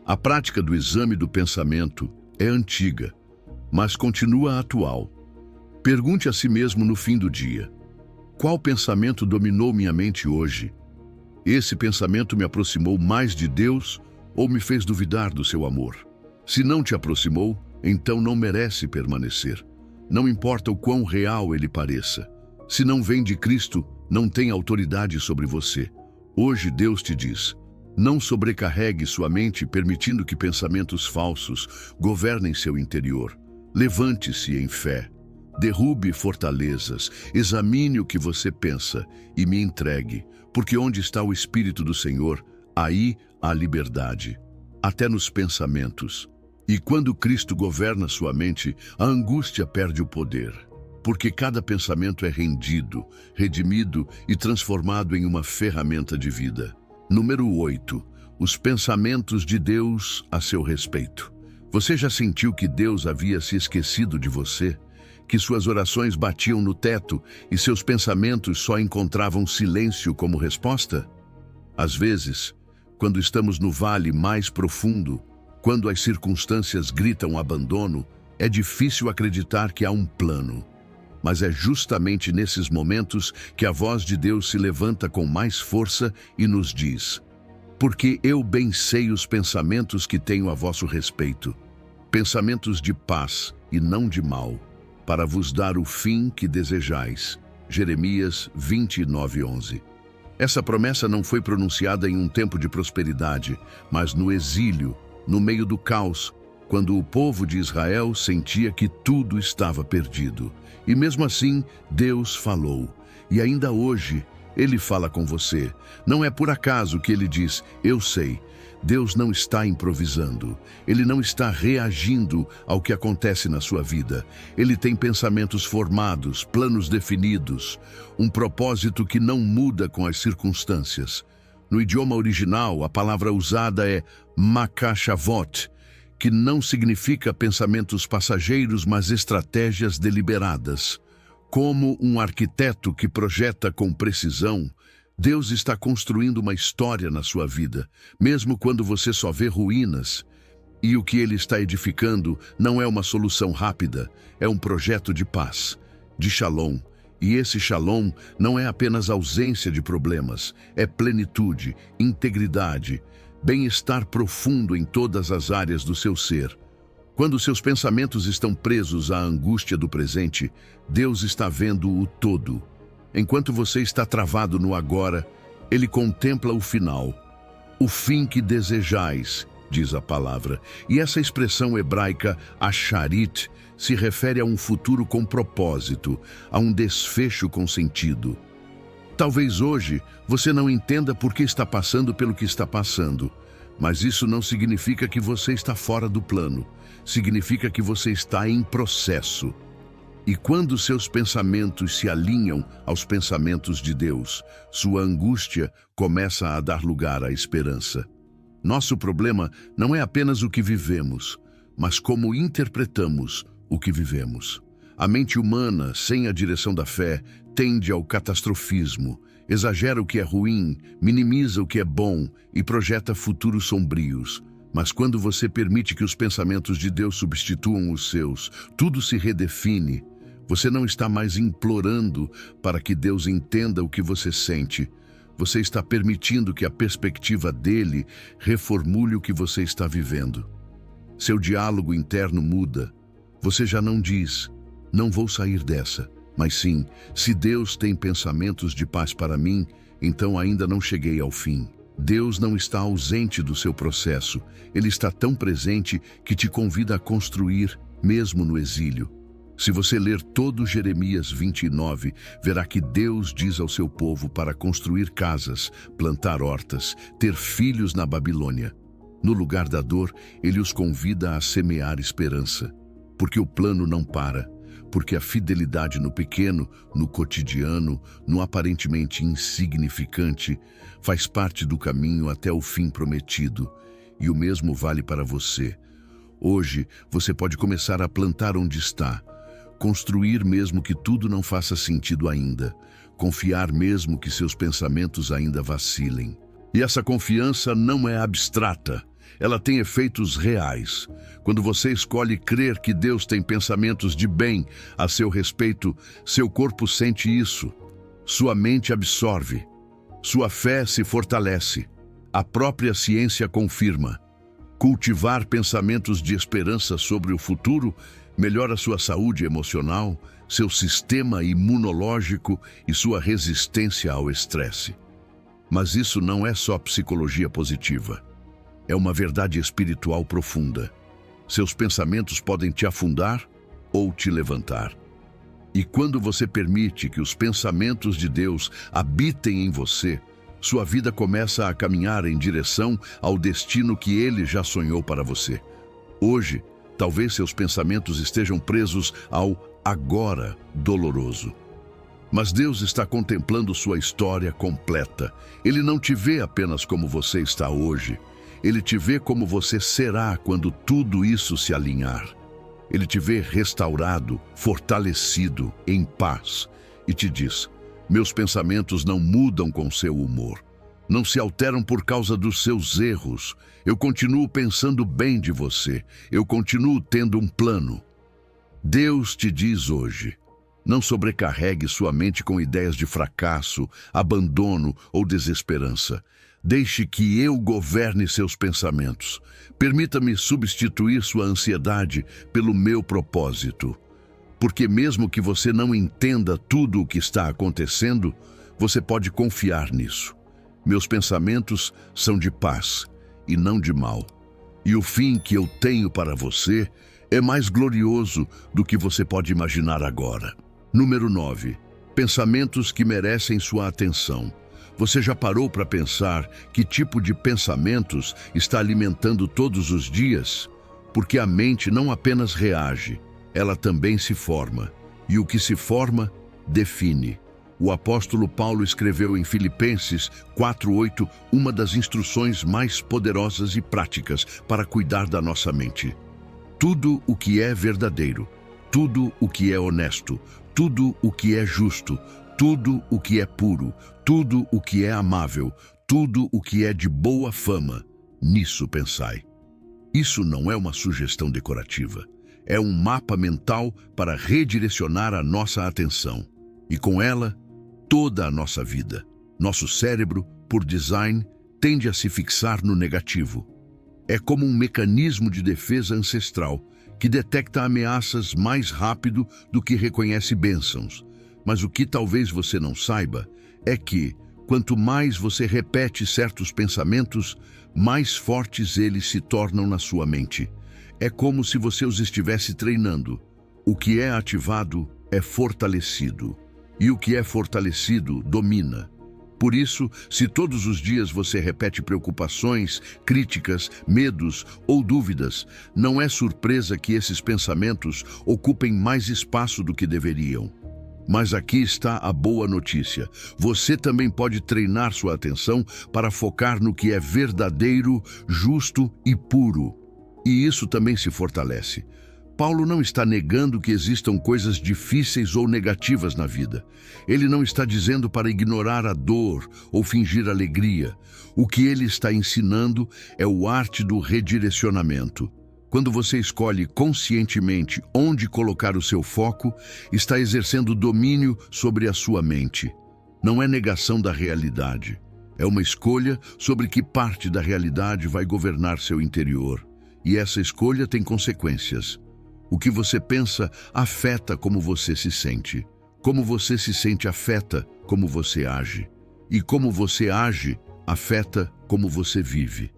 A prática do exame do pensamento é antiga, mas continua atual. Pergunte a si mesmo no fim do dia: qual pensamento dominou minha mente hoje? Esse pensamento me aproximou mais de Deus ou me fez duvidar do seu amor? Se não te aproximou, então não merece permanecer. Não importa o quão real ele pareça. Se não vem de Cristo, não tem autoridade sobre você. Hoje Deus te diz: não sobrecarregue sua mente permitindo que pensamentos falsos governem seu interior. Levante-se em fé. Derrube fortalezas, examine o que você pensa e me entregue, porque onde está o Espírito do Senhor, aí há liberdade, até nos pensamentos. E quando Cristo governa sua mente, a angústia perde o poder, porque cada pensamento é rendido, redimido e transformado em uma ferramenta de vida. Número 8. Os pensamentos de Deus a seu respeito. Você já sentiu que Deus havia se esquecido de você? que suas orações batiam no teto e seus pensamentos só encontravam silêncio como resposta? Às vezes, quando estamos no vale mais profundo, quando as circunstâncias gritam abandono, é difícil acreditar que há um plano. Mas é justamente nesses momentos que a voz de Deus se levanta com mais força e nos diz: porque eu bem sei os pensamentos que tenho a vosso respeito, pensamentos de paz e não de mal, para vos dar o fim que desejais. Jeremias 29:11. Essa promessa não foi pronunciada em um tempo de prosperidade, mas no exílio, no meio do caos, quando o povo de Israel sentia que tudo estava perdido. E mesmo assim, Deus falou. E ainda hoje, Ele fala com você. Não é por acaso que Ele diz: eu sei. Deus não está improvisando. Ele não está reagindo ao que acontece na sua vida. Ele tem pensamentos formados, planos definidos, um propósito que não muda com as circunstâncias. No idioma original, a palavra usada é makashavot, que não significa pensamentos passageiros, mas estratégias deliberadas. Como um arquiteto que projeta com precisão, Deus está construindo uma história na sua vida, mesmo quando você só vê ruínas. E o que Ele está edificando não é uma solução rápida, é um projeto de paz, de shalom. E esse shalom não é apenas ausência de problemas, é plenitude, integridade, bem-estar profundo em todas as áreas do seu ser. Quando seus pensamentos estão presos à angústia do presente, Deus está vendo o todo. Enquanto você está travado no agora, Ele contempla o final. O fim que desejais, diz a palavra. E essa expressão hebraica, asharit, se refere a um futuro com propósito, a um desfecho com sentido. Talvez hoje você não entenda por que está passando pelo que está passando, mas isso não significa que você está fora do plano. Significa que você está em processo. E quando seus pensamentos se alinham aos pensamentos de Deus, sua angústia começa a dar lugar à esperança. Nosso problema não é apenas o que vivemos, mas como interpretamos o que vivemos. A mente humana, sem a direção da fé, tende ao catastrofismo, exagera o que é ruim, minimiza o que é bom e projeta futuros sombrios. Mas quando você permite que os pensamentos de Deus substituam os seus, tudo se redefine. Você não está mais implorando para que Deus entenda o que você sente. Você está permitindo que a perspectiva dele reformule o que você está vivendo. Seu diálogo interno muda. Você já não diz: não vou sair dessa. Mas sim, se Deus tem pensamentos de paz para mim, então ainda não cheguei ao fim. Deus não está ausente do seu processo. Ele está tão presente que te convida a construir, mesmo no exílio. Se você ler todo Jeremias 29, verá que Deus diz ao seu povo para construir casas, plantar hortas, ter filhos na Babilônia. No lugar da dor, Ele os convida a semear esperança. Porque o plano não para. Porque a fidelidade no pequeno, no cotidiano, no aparentemente insignificante, faz parte do caminho até o fim prometido. E o mesmo vale para você. Hoje, você pode começar a plantar onde está. Construir mesmo que tudo não faça sentido ainda. Confiar mesmo que seus pensamentos ainda vacilem. E essa confiança não é abstrata. Ela tem efeitos reais. Quando você escolhe crer que Deus tem pensamentos de bem a seu respeito, seu corpo sente isso. Sua mente absorve. Sua fé se fortalece. A própria ciência confirma. Cultivar pensamentos de esperança sobre o futuro melhora sua saúde emocional, seu sistema imunológico e sua resistência ao estresse. Mas isso não é só psicologia positiva. É uma verdade espiritual profunda. Seus pensamentos podem te afundar ou te levantar. E quando você permite que os pensamentos de Deus habitem em você, sua vida começa a caminhar em direção ao destino que Ele já sonhou para você. Hoje, talvez seus pensamentos estejam presos ao agora doloroso. Mas Deus está contemplando sua história completa. Ele não te vê apenas como você está hoje. Ele te vê como você será quando tudo isso se alinhar. Ele te vê restaurado, fortalecido, em paz e te diz: meus pensamentos não mudam com seu humor, não se alteram por causa dos seus erros. Eu continuo pensando bem de você, eu continuo tendo um plano. Deus te diz hoje: não sobrecarregue sua mente com ideias de fracasso, abandono ou desesperança. Deixe que eu governe seus pensamentos. Permita-me substituir sua ansiedade pelo meu propósito. Porque mesmo que você não entenda tudo o que está acontecendo, você pode confiar nisso. Meus pensamentos são de paz e não de mal. E o fim que eu tenho para você é mais glorioso do que você pode imaginar agora. Número 9. Pensamentos que merecem sua atenção. Você já parou para pensar que tipo de pensamentos está alimentando todos os dias? Porque a mente não apenas reage, ela também se forma. E o que se forma, define. O apóstolo Paulo escreveu em Filipenses 4:8 uma das instruções mais poderosas e práticas para cuidar da nossa mente. Tudo o que é verdadeiro, tudo o que é honesto, tudo o que é justo, tudo o que é puro, tudo o que é amável, tudo o que é de boa fama, nisso pensai. Isso não é uma sugestão decorativa, é um mapa mental para redirecionar a nossa atenção. E com ela, toda a nossa vida. Nosso cérebro, por design, tende a se fixar no negativo. É como um mecanismo de defesa ancestral que detecta ameaças mais rápido do que reconhece bênçãos. Mas o que talvez você não saiba é que, quanto mais você repete certos pensamentos, mais fortes eles se tornam na sua mente. É como se você os estivesse treinando. O que é ativado é fortalecido. E o que é fortalecido domina. Por isso, se todos os dias você repete preocupações, críticas, medos ou dúvidas, não é surpresa que esses pensamentos ocupem mais espaço do que deveriam. Mas aqui está a boa notícia. Você também pode treinar sua atenção para focar no que é verdadeiro, justo e puro. E isso também se fortalece. Paulo não está negando que existam coisas difíceis ou negativas na vida. Ele não está dizendo para ignorar a dor ou fingir alegria. O que ele está ensinando é o arte do redirecionamento. Quando você escolhe conscientemente onde colocar o seu foco, está exercendo domínio sobre a sua mente. Não é negação da realidade. É uma escolha sobre que parte da realidade vai governar seu interior. E essa escolha tem consequências. O que você pensa afeta como você se sente. Como você se sente afeta como você age. E como você age afeta como você vive.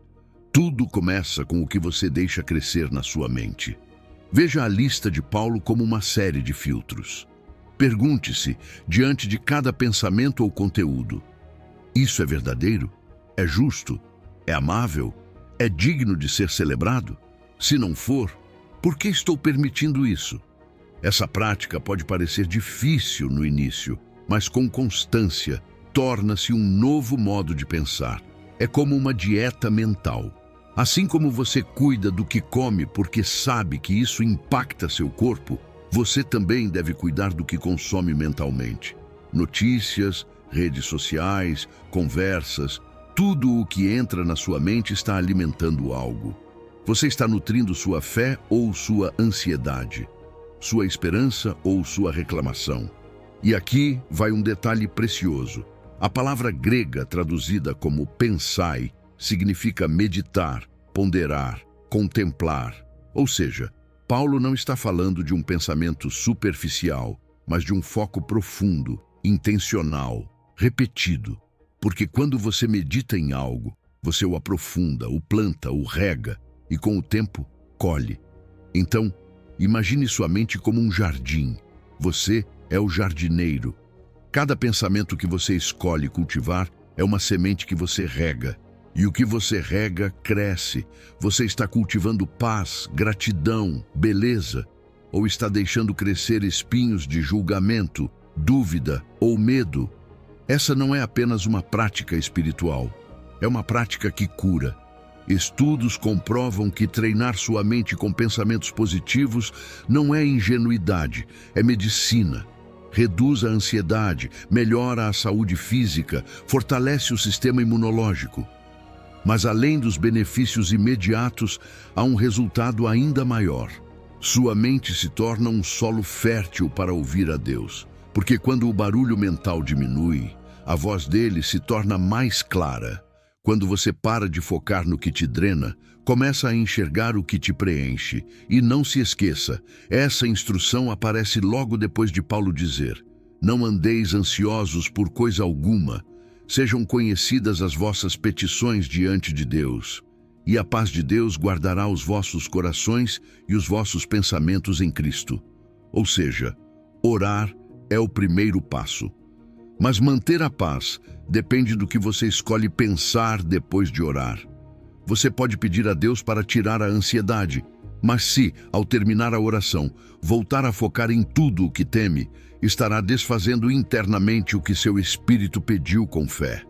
Tudo começa com o que você deixa crescer na sua mente. Veja a lista de Paulo como uma série de filtros. Pergunte-se, diante de cada pensamento ou conteúdo: isso é verdadeiro? É justo? É amável? É digno de ser celebrado? Se não for, por que estou permitindo isso? Essa prática pode parecer difícil no início, mas com constância torna-se um novo modo de pensar. É como uma dieta mental. Assim como você cuida do que come porque sabe que isso impacta seu corpo, você também deve cuidar do que consome mentalmente. Notícias, redes sociais, conversas, tudo o que entra na sua mente está alimentando algo. Você está nutrindo sua fé ou sua ansiedade, sua esperança ou sua reclamação. E aqui vai um detalhe precioso. A palavra grega traduzida como pensai significa meditar, ponderar, contemplar. Ou seja, Paulo não está falando de um pensamento superficial, mas de um foco profundo, intencional, repetido. Porque quando você medita em algo, você o aprofunda, o planta, o rega e com o tempo colhe. Então, imagine sua mente como um jardim. Você é o jardineiro. Cada pensamento que você escolhe cultivar é uma semente que você rega. E o que você rega, cresce. Você está cultivando paz, gratidão, beleza? Ou está deixando crescer espinhos de julgamento, dúvida ou medo? Essa não é apenas uma prática espiritual. É uma prática que cura. Estudos comprovam que treinar sua mente com pensamentos positivos não é ingenuidade, é medicina. Reduz a ansiedade, melhora a saúde física, fortalece o sistema imunológico. Mas além dos benefícios imediatos, há um resultado ainda maior. Sua mente se torna um solo fértil para ouvir a Deus, porque quando o barulho mental diminui, a voz dele se torna mais clara. Quando você para de focar no que te drena, começa a enxergar o que te preenche. E não se esqueça, essa instrução aparece logo depois de Paulo dizer: não andeis ansiosos por coisa alguma, sejam conhecidas as vossas petições diante de Deus. E a paz de Deus guardará os vossos corações e os vossos pensamentos em Cristo. Ou seja, orar é o primeiro passo. Mas manter a paz depende do que você escolhe pensar depois de orar. Você pode pedir a Deus para tirar a ansiedade, mas se, ao terminar a oração, voltar a focar em tudo o que teme, estará desfazendo internamente o que seu espírito pediu com fé.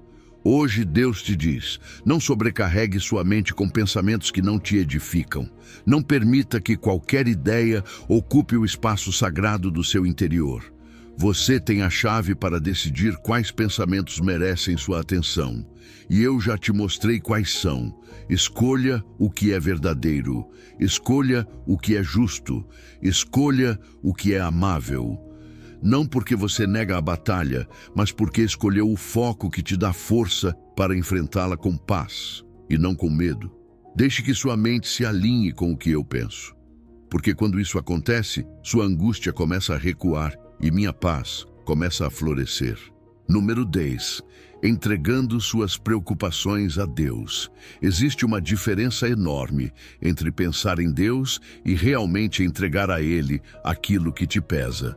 Hoje Deus te diz: não sobrecarregue sua mente com pensamentos que não te edificam. Não permita que qualquer ideia ocupe o espaço sagrado do seu interior. Você tem a chave para decidir quais pensamentos merecem sua atenção. E eu já te mostrei quais são. Escolha o que é verdadeiro. Escolha o que é justo. Escolha o que é amável. Não porque você nega a batalha, mas porque escolheu o foco que te dá força para enfrentá-la com paz e não com medo. Deixe que sua mente se alinhe com o que eu penso. Porque quando isso acontece, sua angústia começa a recuar e minha paz começa a florescer. Número 10. Entregando suas preocupações a Deus. Existe uma diferença enorme entre pensar em Deus e realmente entregar a Ele aquilo que te pesa.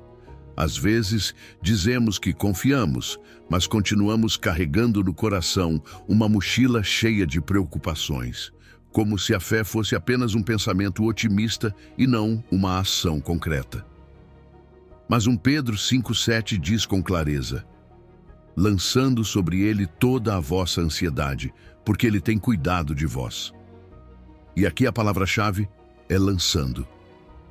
Às vezes, dizemos que confiamos, mas continuamos carregando no coração uma mochila cheia de preocupações, como se a fé fosse apenas um pensamento otimista e não uma ação concreta. Mas 1 Pedro 5,7 diz com clareza: lançando sobre ele toda a vossa ansiedade, porque ele tem cuidado de vós. E aqui a palavra-chave é lançando.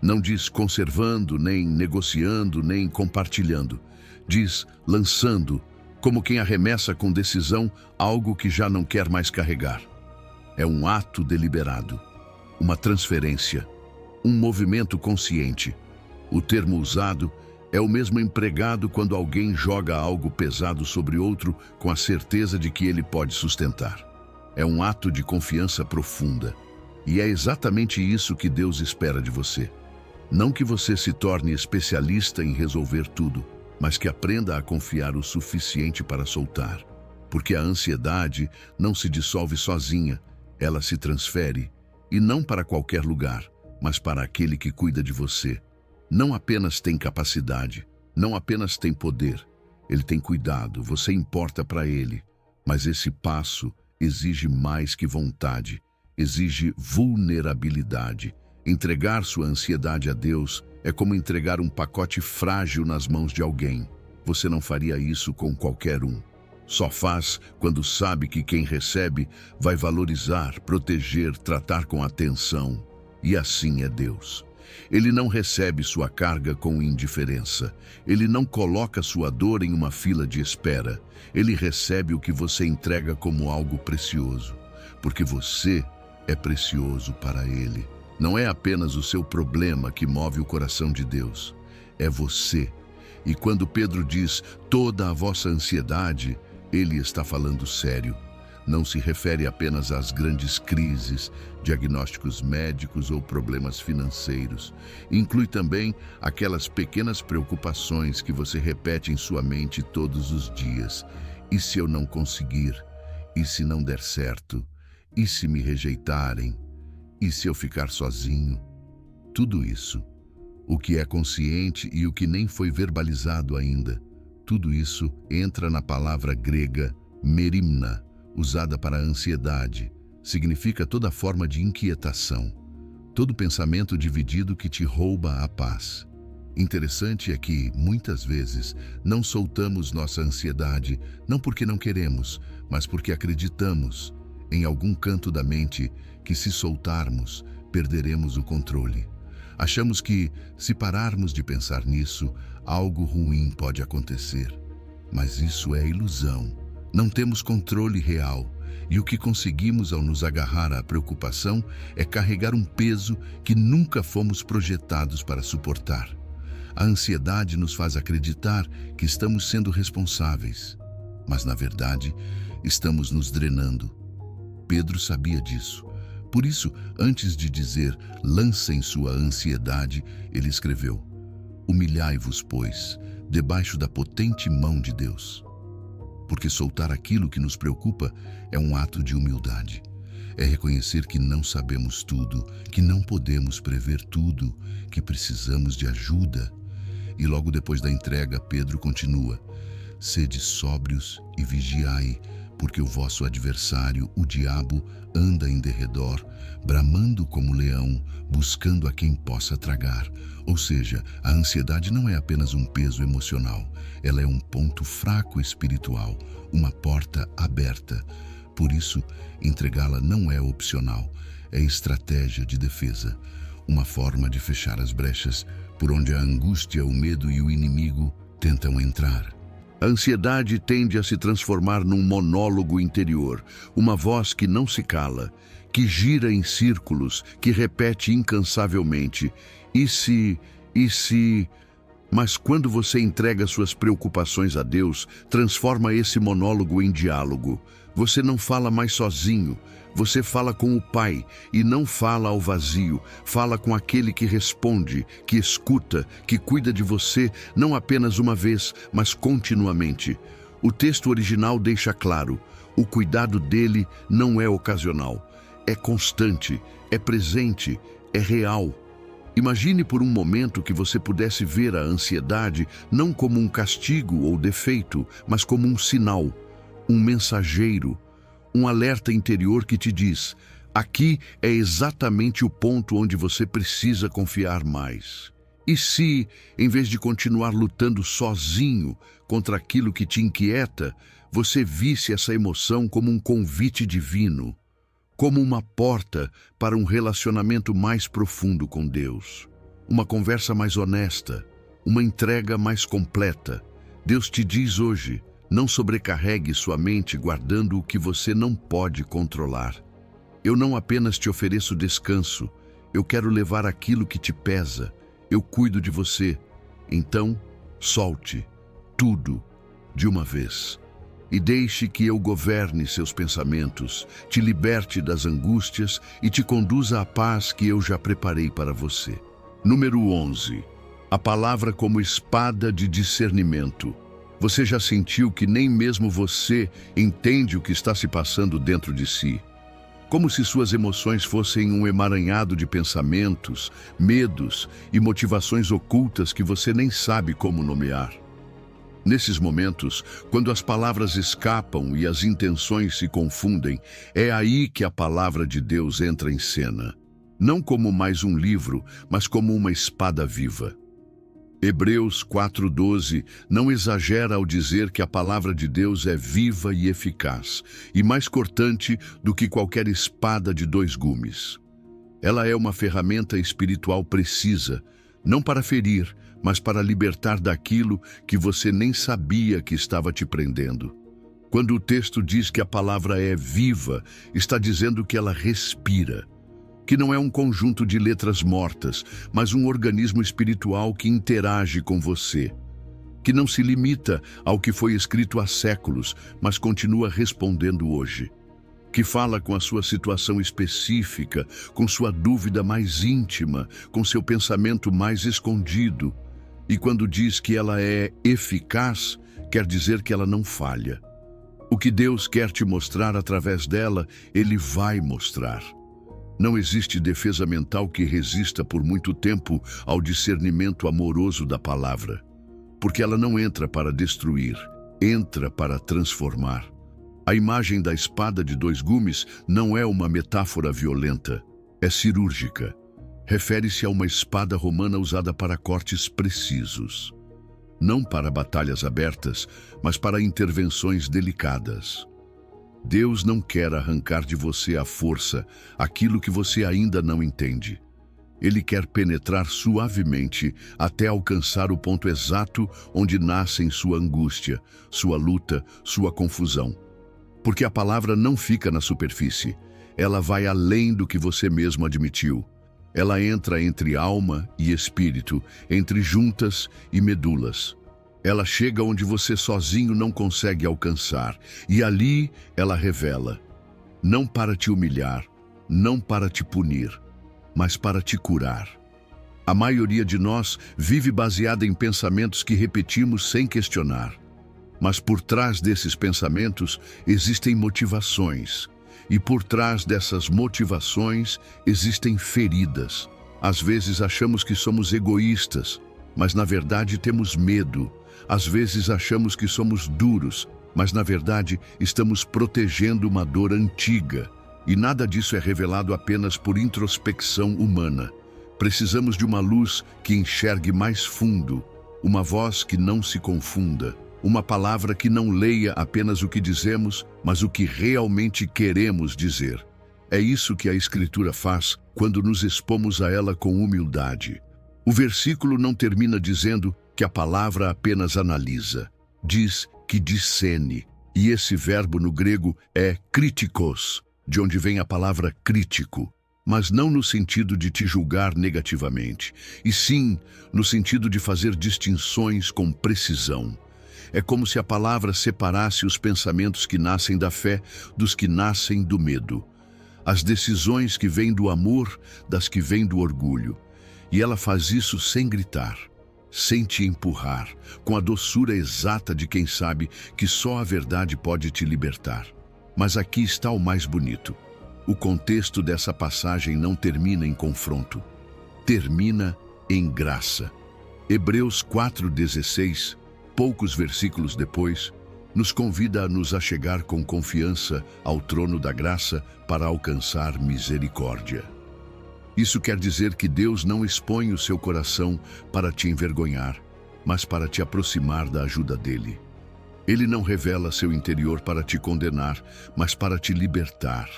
Não diz conservando, nem negociando, nem compartilhando. Diz lançando, como quem arremessa com decisão algo que já não quer mais carregar. É um ato deliberado, uma transferência, um movimento consciente. O termo usado é o mesmo empregado quando alguém joga algo pesado sobre outro com a certeza de que ele pode sustentar. É um ato de confiança profunda. E é exatamente isso que Deus espera de você. Não que você se torne especialista em resolver tudo, mas que aprenda a confiar o suficiente para soltar. Porque a ansiedade não se dissolve sozinha, ela se transfere, e não para qualquer lugar, mas para aquele que cuida de você. Não apenas tem capacidade, não apenas tem poder, ele tem cuidado, você importa para ele. Mas esse passo exige mais que vontade, exige vulnerabilidade. Entregar sua ansiedade a Deus é como entregar um pacote frágil nas mãos de alguém. Você não faria isso com qualquer um. Só faz quando sabe que quem recebe vai valorizar, proteger, tratar com atenção. E assim é Deus. Ele não recebe sua carga com indiferença. Ele não coloca sua dor em uma fila de espera. Ele recebe o que você entrega como algo precioso, porque você é precioso para Ele. Não é apenas o seu problema que move o coração de Deus, é você. E quando Pedro diz toda a vossa ansiedade, ele está falando sério. Não se refere apenas às grandes crises, diagnósticos médicos ou problemas financeiros. Inclui também aquelas pequenas preocupações que você repete em sua mente todos os dias. E se eu não conseguir? E se não der certo? E se me rejeitarem? E se eu ficar sozinho? Tudo isso, o que é consciente e o que nem foi verbalizado ainda, tudo isso entra na palavra grega merimna, usada para a ansiedade. Significa toda forma de inquietação, todo pensamento dividido que te rouba a paz. Interessante é que, muitas vezes, não soltamos nossa ansiedade, não porque não queremos, mas porque acreditamos. em algum canto da mente que, se soltarmos, perderemos o controle. Achamos que, se pararmos de pensar nisso, algo ruim pode acontecer. Mas isso é ilusão. Não temos controle real, e o que conseguimos ao nos agarrar à preocupação é carregar um peso que nunca fomos projetados para suportar. A ansiedade nos faz acreditar que estamos sendo responsáveis, mas, na verdade, estamos nos drenando. Pedro sabia disso. Por isso, antes de dizer, lancem sua ansiedade, ele escreveu: humilhai-vos, pois, debaixo da potente mão de Deus. Porque soltar aquilo que nos preocupa é um ato de humildade. É reconhecer que não sabemos tudo, que não podemos prever tudo, que precisamos de ajuda. E logo depois da entrega, Pedro continua: sede sóbrios e vigiai, porque o vosso adversário, o diabo, anda em derredor, bramando como leão, buscando a quem possa tragar. Ou seja, a ansiedade não é apenas um peso emocional, ela é um ponto fraco espiritual, uma porta aberta. Por isso, entregá-la não é opcional, é estratégia de defesa, uma forma de fechar as brechas por onde a angústia, o medo e o inimigo tentam entrar. A ansiedade tende a se transformar num monólogo interior, uma voz que não se cala, que gira em círculos, que repete incansavelmente: e se... Mas quando você entrega suas preocupações a Deus, transforma esse monólogo em diálogo. Você não fala mais sozinho, você fala com o Pai e não fala ao vazio, fala com aquele que responde, que escuta, que cuida de você não apenas uma vez, mas continuamente. O texto original deixa claro: o cuidado dele não é ocasional, é constante, é presente, é real. Imagine por um momento que você pudesse ver a ansiedade não como um castigo ou defeito, mas como um sinal, um mensageiro, um alerta interior que te diz: aqui é exatamente o ponto onde você precisa confiar mais. E se, em vez de continuar lutando sozinho contra aquilo que te inquieta, você visse essa emoção como um convite divino, como uma porta para um relacionamento mais profundo com Deus, uma conversa mais honesta, uma entrega mais completa. Deus te diz hoje: não sobrecarregue sua mente guardando o que você não pode controlar. Eu não apenas te ofereço descanso, eu quero levar aquilo que te pesa. Eu cuido de você. Então, solte tudo de uma vez. E deixe que eu governe seus pensamentos, te liberte das angústias e te conduza à paz que eu já preparei para você. Número 11. A palavra como espada de discernimento. Você já sentiu que nem mesmo você entende o que está se passando dentro de si? Como se suas emoções fossem um emaranhado de pensamentos, medos e motivações ocultas que você nem sabe como nomear. Nesses momentos, quando as palavras escapam e as intenções se confundem, é aí que a palavra de Deus entra em cena. Não como mais um livro, mas como uma espada viva. Hebreus 4:12 não exagera ao dizer que a palavra de Deus é viva e eficaz, e mais cortante do que qualquer espada de dois gumes. Ela é uma ferramenta espiritual precisa, não para ferir, mas para libertar daquilo que você nem sabia que estava te prendendo. Quando o texto diz que a palavra é viva, está dizendo que ela respira, que não é um conjunto de letras mortas, mas um organismo espiritual que interage com você, que não se limita ao que foi escrito há séculos, mas continua respondendo hoje, que fala com a sua situação específica, com sua dúvida mais íntima, com seu pensamento mais escondido. E quando diz que ela é eficaz, quer dizer que ela não falha. O que Deus quer te mostrar através dela, Ele vai mostrar. Não existe defesa mental que resista por muito tempo ao discernimento amoroso da palavra, porque ela não entra para destruir, entra para transformar. A imagem da espada de dois gumes não é uma metáfora violenta, é cirúrgica. Refere-se a uma espada romana usada para cortes precisos, não para batalhas abertas, mas para intervenções delicadas. Deus não quer arrancar de você à força aquilo que você ainda não entende. Ele quer penetrar suavemente até alcançar o ponto exato onde nascem sua angústia, sua luta, sua confusão. Porque a palavra não fica na superfície. Ela vai além do que você mesmo admitiu. Ela entra entre alma e espírito, entre juntas e medulas. Ela chega onde você sozinho não consegue alcançar, e ali ela revela. Não para te humilhar, não para te punir, mas para te curar. A maioria de nós vive baseada em pensamentos que repetimos sem questionar. Mas por trás desses pensamentos existem motivações. E por trás dessas motivações existem feridas. Às vezes achamos que somos egoístas, mas na verdade temos medo. Às vezes achamos que somos duros, mas na verdade estamos protegendo uma dor antiga. E nada disso é revelado apenas por introspecção humana. Precisamos de uma luz que enxergue mais fundo, uma voz que não se confunda, uma palavra que não leia apenas o que dizemos, mas o que realmente queremos dizer. É isso que a Escritura faz quando nos expomos a ela com humildade. O versículo não termina dizendo que a palavra apenas analisa. Diz que discerne. E esse verbo no grego é kritikos, de onde vem a palavra crítico, mas não no sentido de te julgar negativamente, e sim no sentido de fazer distinções com precisão. É como se a palavra separasse os pensamentos que nascem da fé dos que nascem do medo, as decisões que vêm do amor das que vêm do orgulho. E ela faz isso sem gritar, sem te empurrar, com a doçura exata de quem sabe que só a verdade pode te libertar. Mas aqui está o mais bonito. O contexto dessa passagem não termina em confronto. Termina em graça. Hebreus 4,16, poucos versículos depois, nos convida a nos achegar com confiança ao trono da graça para alcançar misericórdia. Isso quer dizer que Deus não expõe o seu coração para te envergonhar, mas para te aproximar da ajuda dele. Ele não revela seu interior para te condenar, mas para te libertar.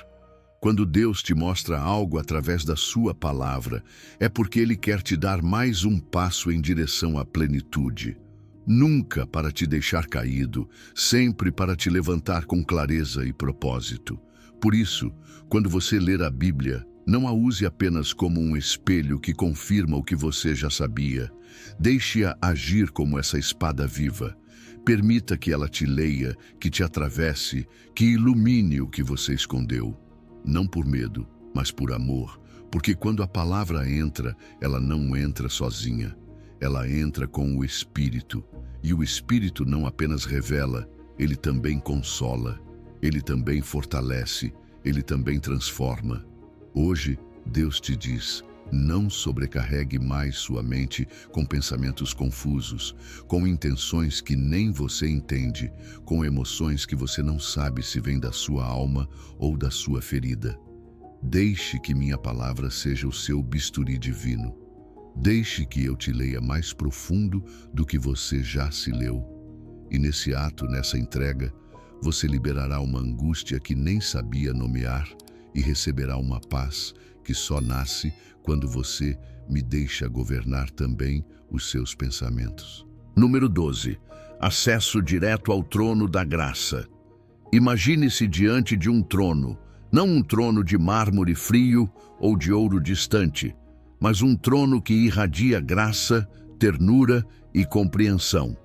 Quando Deus te mostra algo através da sua palavra, é porque Ele quer te dar mais um passo em direção à plenitude. Nunca para te deixar caído, sempre para te levantar com clareza e propósito. Por isso, quando você ler a Bíblia, não a use apenas como um espelho que confirma o que você já sabia. Deixe-a agir como essa espada viva. Permita que ela te leia, que te atravesse, que ilumine o que você escondeu. Não por medo, mas por amor, porque quando a palavra entra, ela não entra sozinha. Ela entra com o Espírito, e o Espírito não apenas revela, ele também consola, ele também fortalece, ele também transforma. Hoje, Deus te diz: não sobrecarregue mais sua mente com pensamentos confusos, com intenções que nem você entende, com emoções que você não sabe se vêm da sua alma ou da sua ferida. Deixe que minha palavra seja o seu bisturi divino. Deixe que eu te leia mais profundo do que você já se leu. E nesse ato, nessa entrega, você liberará uma angústia que nem sabia nomear e receberá uma paz que só nasce quando você me deixa governar também os seus pensamentos. Número 12. Acesso direto ao trono da graça. Imagine-se diante de um trono, não um trono de mármore frio ou de ouro distante, mas um trono que irradia graça, ternura e compreensão.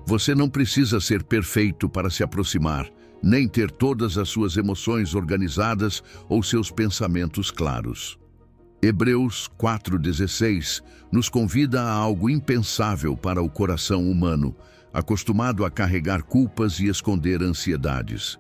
Você não precisa ser perfeito para se aproximar, nem ter todas as suas emoções organizadas ou seus pensamentos claros. Hebreus 4,16 nos convida a algo impensável para o coração humano, acostumado a carregar culpas e esconder ansiedades.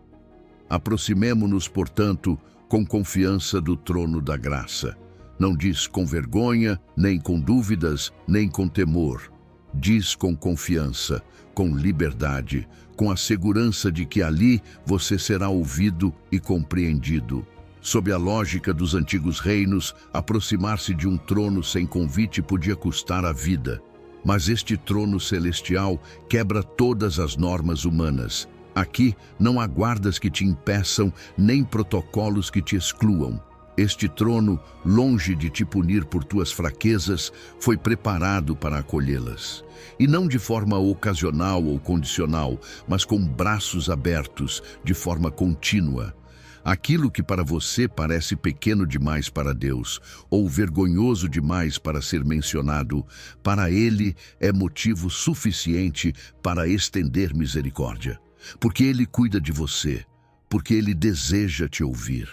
Aproximemo-nos, portanto, com confiança do trono da graça. Não diz com vergonha, nem com dúvidas, nem com temor. Diz com confiança, com liberdade, com a segurança de que ali você será ouvido e compreendido. Sob a lógica dos antigos reinos, aproximar-se de um trono sem convite podia custar a vida. Mas este trono celestial quebra todas as normas humanas. Aqui não há guardas que te impeçam, nem protocolos que te excluam. Este trono, longe de te punir por tuas fraquezas, foi preparado para acolhê-las. E não de forma ocasional ou condicional, mas com braços abertos, de forma contínua. Aquilo que para você parece pequeno demais para Deus, ou vergonhoso demais para ser mencionado, para Ele é motivo suficiente para estender misericórdia. Porque Ele cuida de você, porque Ele deseja te ouvir.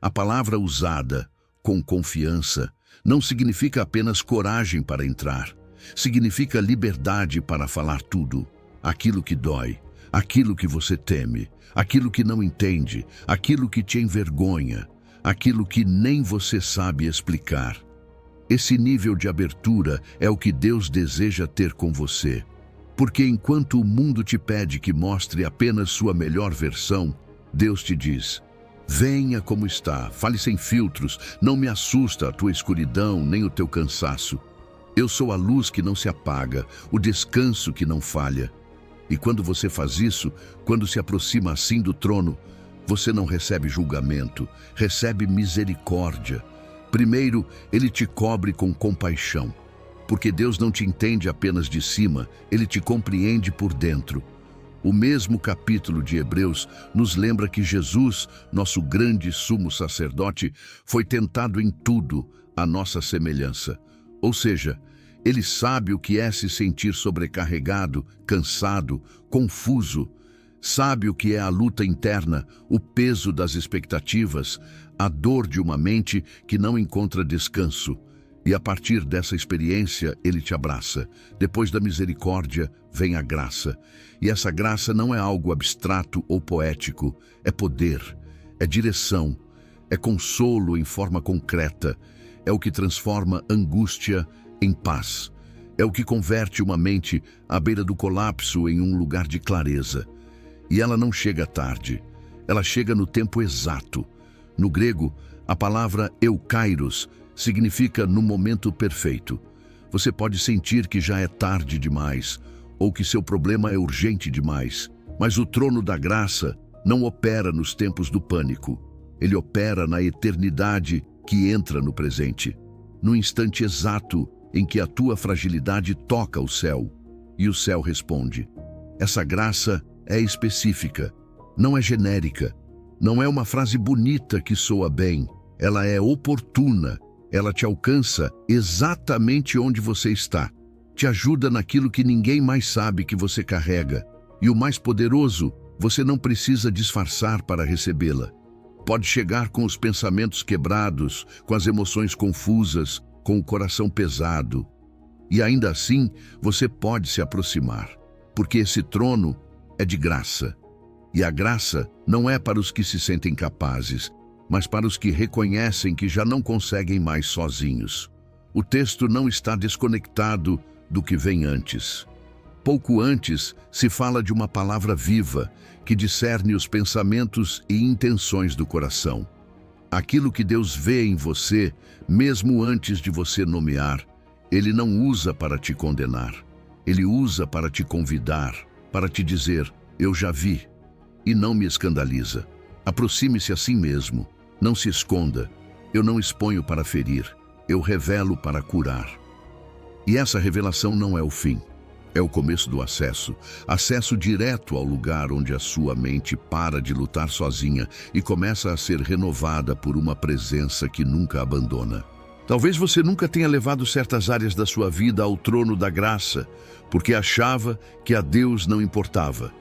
A palavra usada, com confiança, não significa apenas coragem para entrar. Significa liberdade para falar tudo. Aquilo que dói, aquilo que você teme, aquilo que não entende, aquilo que te envergonha, aquilo que nem você sabe explicar. Esse nível de abertura é o que Deus deseja ter com você. Porque enquanto o mundo te pede que mostre apenas sua melhor versão, Deus te diz: venha como está, fale sem filtros, não me assusta a tua escuridão nem o teu cansaço. Eu sou a luz que não se apaga, o descanso que não falha. E quando você faz isso, quando se aproxima assim do trono, você não recebe julgamento, recebe misericórdia. Primeiro, Ele te cobre com compaixão. Porque Deus não te entende apenas de cima, Ele te compreende por dentro. O mesmo capítulo de Hebreus nos lembra que Jesus, nosso grande sumo sacerdote, foi tentado em tudo, à nossa semelhança. Ou seja, Ele sabe o que é se sentir sobrecarregado, cansado, confuso. Sabe o que é a luta interna, o peso das expectativas, a dor de uma mente que não encontra descanso. E a partir dessa experiência, Ele te abraça. Depois da misericórdia, vem a graça. E essa graça não é algo abstrato ou poético. É poder, é direção, é consolo em forma concreta. É o que transforma angústia em paz. É o que converte uma mente à beira do colapso em um lugar de clareza. E ela não chega tarde. Ela chega no tempo exato. No grego, a palavra eukairos significa no momento perfeito. Você pode sentir que já é tarde demais, ou que seu problema é urgente demais, mas o trono da graça não opera nos tempos do pânico. Ele opera na eternidade que entra no presente, no instante exato em que a tua fragilidade toca o céu, e o céu responde. Essa graça é específica, não é genérica, não é uma frase bonita que soa bem, ela é oportuna. Ela te alcança exatamente onde você está. Te ajuda naquilo que ninguém mais sabe que você carrega. E o mais poderoso, você não precisa disfarçar para recebê-la. Pode chegar com os pensamentos quebrados, com as emoções confusas, com o coração pesado. E ainda assim, você pode se aproximar. Porque esse trono é de graça. E a graça não é para os que se sentem capazes, mas para os que reconhecem que já não conseguem mais sozinhos. O texto não está desconectado do que vem antes. Pouco antes, se fala de uma palavra viva que discerne os pensamentos e intenções do coração. Aquilo que Deus vê em você, mesmo antes de você nomear, Ele não usa para te condenar. Ele usa para te convidar, para te dizer: eu já vi, e não me escandaliza. Aproxime-se a si mesmo. Não se esconda. Eu não exponho para ferir. Eu revelo para curar. E essa revelação não é o fim. É o começo do acesso. Acesso direto ao lugar onde a sua mente para de lutar sozinha e começa a ser renovada por uma presença que nunca abandona. Talvez você nunca tenha levado certas áreas da sua vida ao trono da graça, porque achava que a Deus não importava,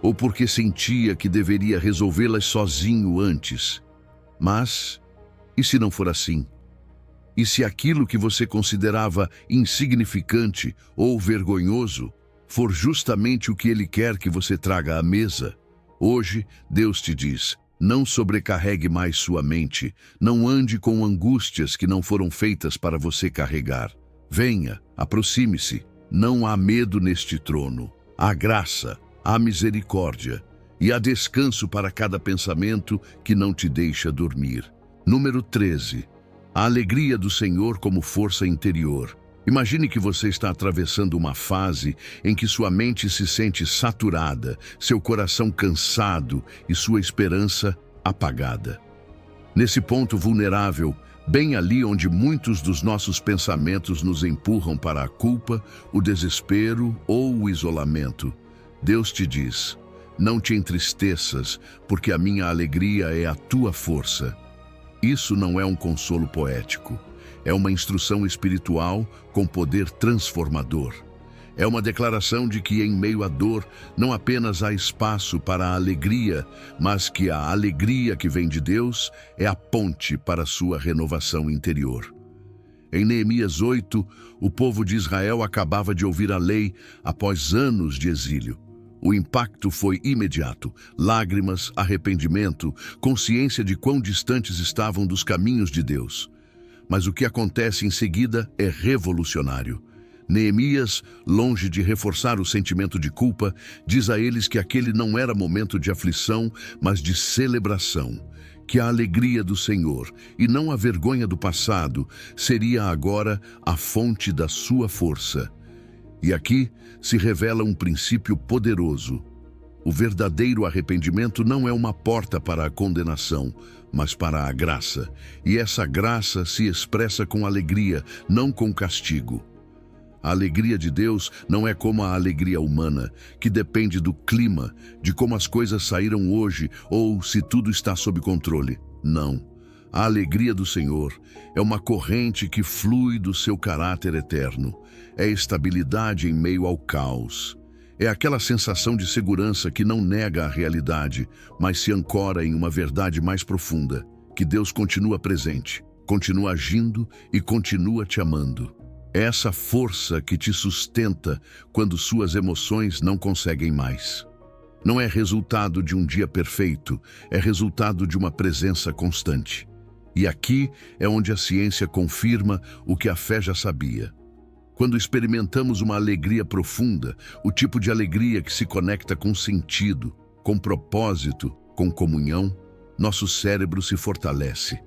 ou porque sentia que deveria resolvê-las sozinho antes. Mas, e se não for assim? E se aquilo que você considerava insignificante ou vergonhoso for justamente o que Ele quer que você traga à mesa? Hoje, Deus te diz: não sobrecarregue mais sua mente, não ande com angústias que não foram feitas para você carregar. Venha, aproxime-se, não há medo neste trono. Há graça, há misericórdia. E há descanso para cada pensamento que não te deixa dormir. Número 13. A alegria do Senhor como força interior. Imagine que você está atravessando uma fase em que sua mente se sente saturada, seu coração cansado e sua esperança apagada. Nesse ponto vulnerável, bem ali onde muitos dos nossos pensamentos nos empurram para a culpa, o desespero ou o isolamento, Deus te diz: não te entristeças, porque a minha alegria é a tua força. Isso não é um consolo poético. É uma instrução espiritual com poder transformador. É uma declaração de que, em meio à dor, não apenas há espaço para a alegria, mas que a alegria que vem de Deus é a ponte para a sua renovação interior. Em Neemias 8, o povo de Israel acabava de ouvir a lei após anos de exílio. O impacto foi imediato: lágrimas, arrependimento, consciência de quão distantes estavam dos caminhos de Deus. Mas o que acontece em seguida é revolucionário. Neemias, longe de reforçar o sentimento de culpa, diz a eles que aquele não era momento de aflição, mas de celebração. Que a alegria do Senhor, e não a vergonha do passado, seria agora a fonte da sua força. E aqui se revela um princípio poderoso. O verdadeiro arrependimento não é uma porta para a condenação, mas para a graça. E essa graça se expressa com alegria, não com castigo. A alegria de Deus não é como a alegria humana, que depende do clima, de como as coisas saíram hoje ou se tudo está sob controle. Não. A alegria do Senhor é uma corrente que flui do seu caráter eterno. É estabilidade em meio ao caos. É aquela sensação de segurança que não nega a realidade, mas se ancora em uma verdade mais profunda, que Deus continua presente, continua agindo e continua te amando. É essa força que te sustenta quando suas emoções não conseguem mais. Não é resultado de um dia perfeito, é resultado de uma presença constante. E aqui é onde a ciência confirma o que a fé já sabia. Quando experimentamos uma alegria profunda, o tipo de alegria que se conecta com sentido, com propósito, com comunhão, nosso cérebro se fortalece.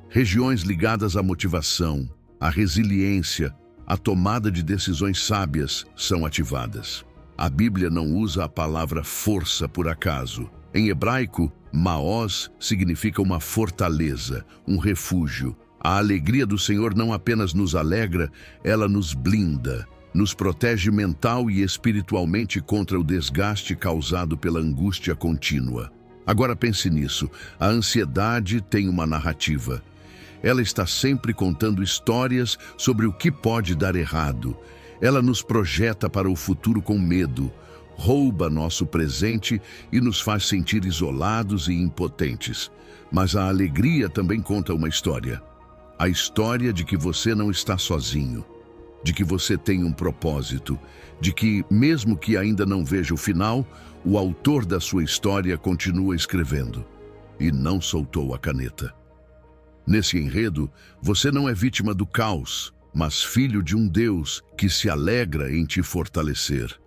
Regiões ligadas à motivação, à resiliência, à tomada de decisões sábias são ativadas. A Bíblia não usa a palavra força por acaso. Em hebraico, Maoz significa uma fortaleza, um refúgio. A alegria do Senhor não apenas nos alegra, ela nos blinda, nos protege mental e espiritualmente contra o desgaste causado pela angústia contínua. Agora pense nisso: a ansiedade tem uma narrativa. Ela está sempre contando histórias sobre o que pode dar errado. Ela nos projeta para o futuro com medo, rouba nosso presente e nos faz sentir isolados e impotentes. Mas a alegria também conta uma história. A história de que você não está sozinho, de que você tem um propósito, de que, mesmo que ainda não veja o final, o autor da sua história continua escrevendo e não soltou a caneta. Nesse enredo, você não é vítima do caos, mas filho de um Deus que se alegra em te fortalecer.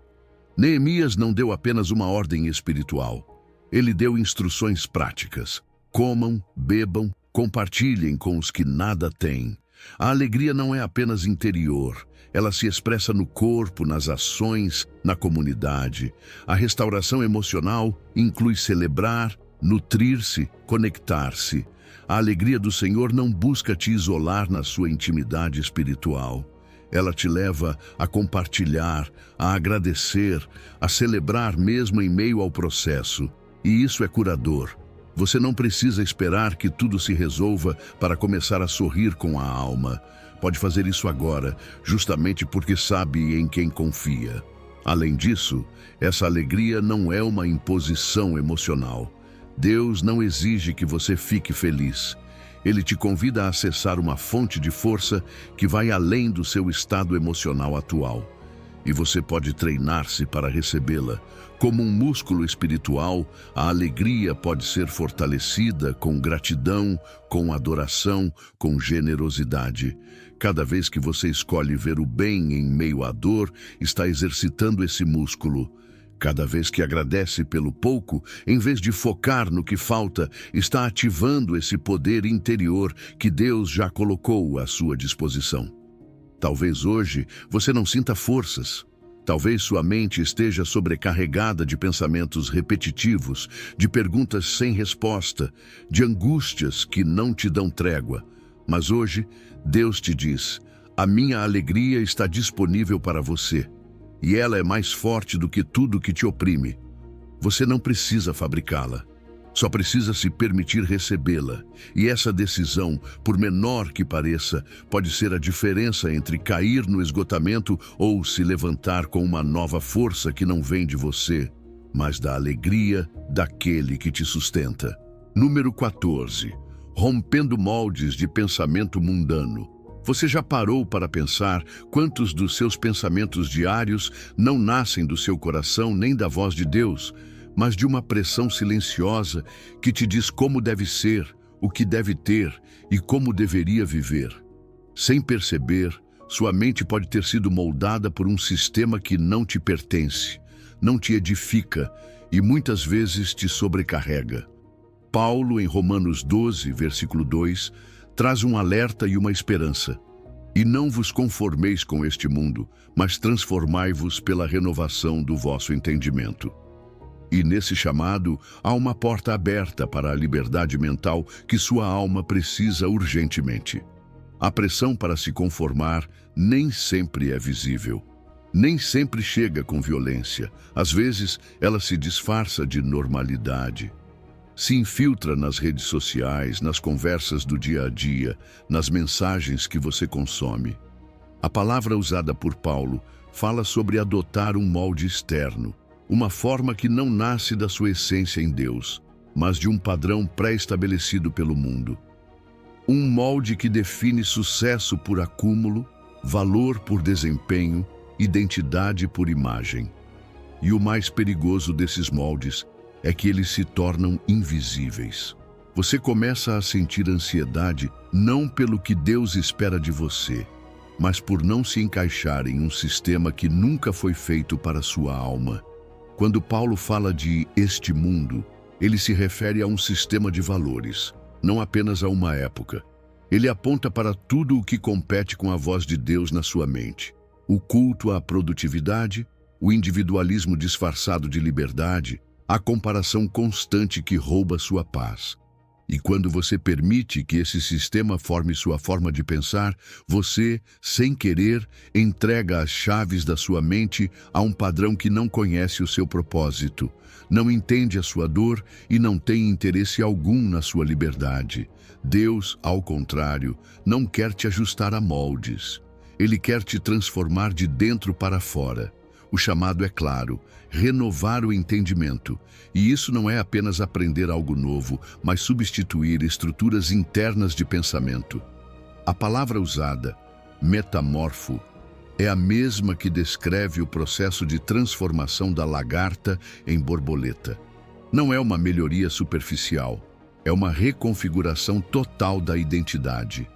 Neemias não deu apenas uma ordem espiritual. Ele deu instruções práticas. Comam, bebam, compartilhem com os que nada têm. A alegria não é apenas interior. Ela se expressa no corpo, nas ações, na comunidade. A restauração emocional inclui celebrar, nutrir-se, conectar-se. A alegria do Senhor não busca te isolar na sua intimidade espiritual. Ela te leva a compartilhar, a agradecer, a celebrar mesmo em meio ao processo. E isso é curador. Você não precisa esperar que tudo se resolva para começar a sorrir com a alma. Pode fazer isso agora, justamente porque sabe em quem confia. Além disso, essa alegria não é uma imposição emocional. Deus não exige que você fique feliz. Ele te convida a acessar uma fonte de força que vai além do seu estado emocional atual. E você pode treinar-se para recebê-la. Como um músculo espiritual, a alegria pode ser fortalecida com gratidão, com adoração, com generosidade. Cada vez que você escolhe ver o bem em meio à dor, está exercitando esse músculo. Cada vez que agradece pelo pouco, em vez de focar no que falta, está ativando esse poder interior que Deus já colocou à sua disposição. Talvez hoje você não sinta forças. Talvez sua mente esteja sobrecarregada de pensamentos repetitivos, de perguntas sem resposta, de angústias que não te dão trégua. Mas hoje, Deus te diz: a minha alegria está disponível para você, e ela é mais forte do que tudo que te oprime. Você não precisa fabricá-la. Só precisa se permitir recebê-la. E essa decisão, por menor que pareça, pode ser a diferença entre cair no esgotamento ou se levantar com uma nova força que não vem de você, mas da alegria daquele que te sustenta. Número 14. Rompendo moldes de pensamento mundano. Você já parou para pensar quantos dos seus pensamentos diários não nascem do seu coração nem da voz de Deus, mas de uma pressão silenciosa que te diz como deve ser, o que deve ter e como deveria viver? Sem perceber, sua mente pode ter sido moldada por um sistema que não te pertence, não te edifica e muitas vezes te sobrecarrega. Paulo, em Romanos 12, versículo 2, traz um alerta e uma esperança. E não vos conformeis com este mundo, mas transformai-vos pela renovação do vosso entendimento. E nesse chamado, há uma porta aberta para a liberdade mental que sua alma precisa urgentemente. A pressão para se conformar nem sempre é visível. Nem sempre chega com violência. Às vezes, ela se disfarça de normalidade. Se infiltra nas redes sociais, nas conversas do dia a dia, nas mensagens que você consome. A palavra usada por Paulo fala sobre adotar um molde externo, uma forma que não nasce da sua essência em Deus, mas de um padrão pré-estabelecido pelo mundo. Um molde que define sucesso por acúmulo, valor por desempenho, identidade por imagem. E o mais perigoso desses moldes é que eles se tornam invisíveis. Você começa a sentir ansiedade não pelo que Deus espera de você, mas por não se encaixar em um sistema que nunca foi feito para sua alma. Quando Paulo fala de este mundo, ele se refere a um sistema de valores, não apenas a uma época. Ele aponta para tudo o que compete com a voz de Deus na sua mente. O culto à produtividade, o individualismo disfarçado de liberdade, a comparação constante que rouba sua paz. E quando você permite que esse sistema forme sua forma de pensar, você, sem querer, entrega as chaves da sua mente a um padrão que não conhece o seu propósito, não entende a sua dor e não tem interesse algum na sua liberdade. Deus, ao contrário, não quer te ajustar a moldes. Ele quer te transformar de dentro para fora. O chamado é claro: renovar o entendimento. E isso não é apenas aprender algo novo, mas substituir estruturas internas de pensamento. A palavra usada, metamorfo, é a mesma que descreve o processo de transformação da lagarta em borboleta. Não é uma melhoria superficial, é uma reconfiguração total da identidade.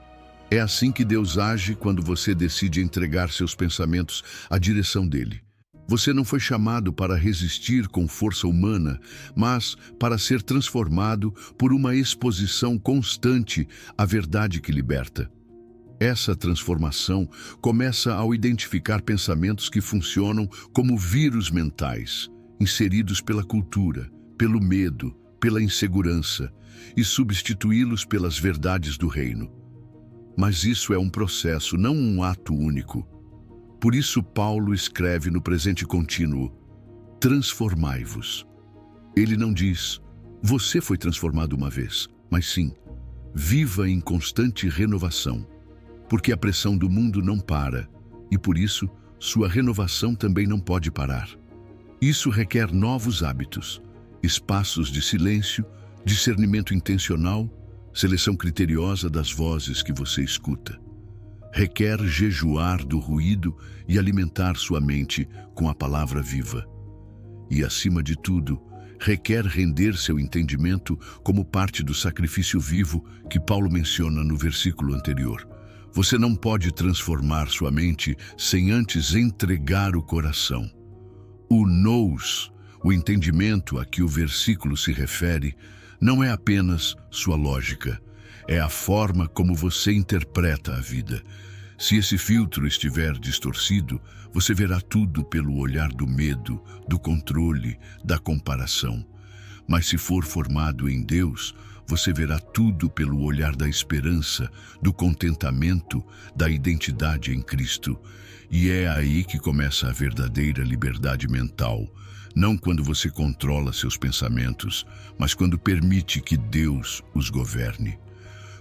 É assim que Deus age quando você decide entregar seus pensamentos à direção dele. Você não foi chamado para resistir com força humana, mas para ser transformado por uma exposição constante à verdade que liberta. Essa transformação começa ao identificar pensamentos que funcionam como vírus mentais, inseridos pela cultura, pelo medo, pela insegurança, e substituí-los pelas verdades do reino. Mas isso é um processo, não um ato único. Por isso Paulo escreve no presente contínuo: transformai-vos. Ele não diz: você foi transformado uma vez, mas sim: viva em constante renovação. Porque a pressão do mundo não para, e por isso sua renovação também não pode parar. Isso requer novos hábitos, espaços de silêncio, discernimento intencional, seleção criteriosa das vozes que você escuta. Requer jejuar do ruído e alimentar sua mente com a palavra viva. E, acima de tudo, requer render seu entendimento como parte do sacrifício vivo que Paulo menciona no versículo anterior. Você não pode transformar sua mente sem antes entregar o coração. O nous, o entendimento a que o versículo se refere, não é apenas sua lógica, é a forma como você interpreta a vida. Se esse filtro estiver distorcido, você verá tudo pelo olhar do medo, do controle, da comparação. Mas se for formado em Deus, você verá tudo pelo olhar da esperança, do contentamento, da identidade em Cristo. E é aí que começa a verdadeira liberdade mental. Não quando você controla seus pensamentos, mas quando permite que Deus os governe.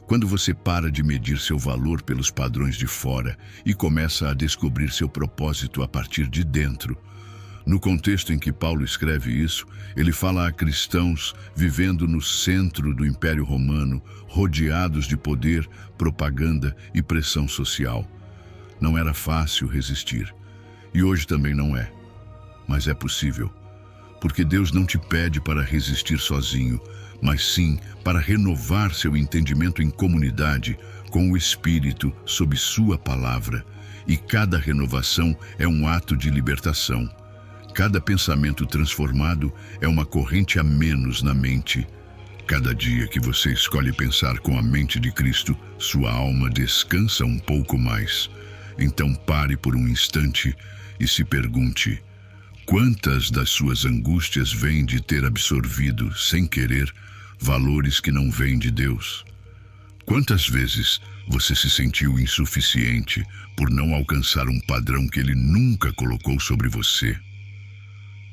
Quando você para de medir seu valor pelos padrões de fora e começa a descobrir seu propósito a partir de dentro. No contexto em que Paulo escreve isso, ele fala a cristãos vivendo no centro do Império Romano, rodeados de poder, propaganda e pressão social. Não era fácil resistir. E hoje também não é. Mas é possível. Porque Deus não te pede para resistir sozinho, mas sim para renovar seu entendimento em comunidade, com o Espírito, sob sua palavra. E cada renovação é um ato de libertação. Cada pensamento transformado é uma corrente a menos na mente. Cada dia que você escolhe pensar com a mente de Cristo, sua alma descansa um pouco mais. Então pare por um instante e se pergunte: quantas das suas angústias vêm de ter absorvido, sem querer, valores que não vêm de Deus? Quantas vezes você se sentiu insuficiente por não alcançar um padrão que Ele nunca colocou sobre você?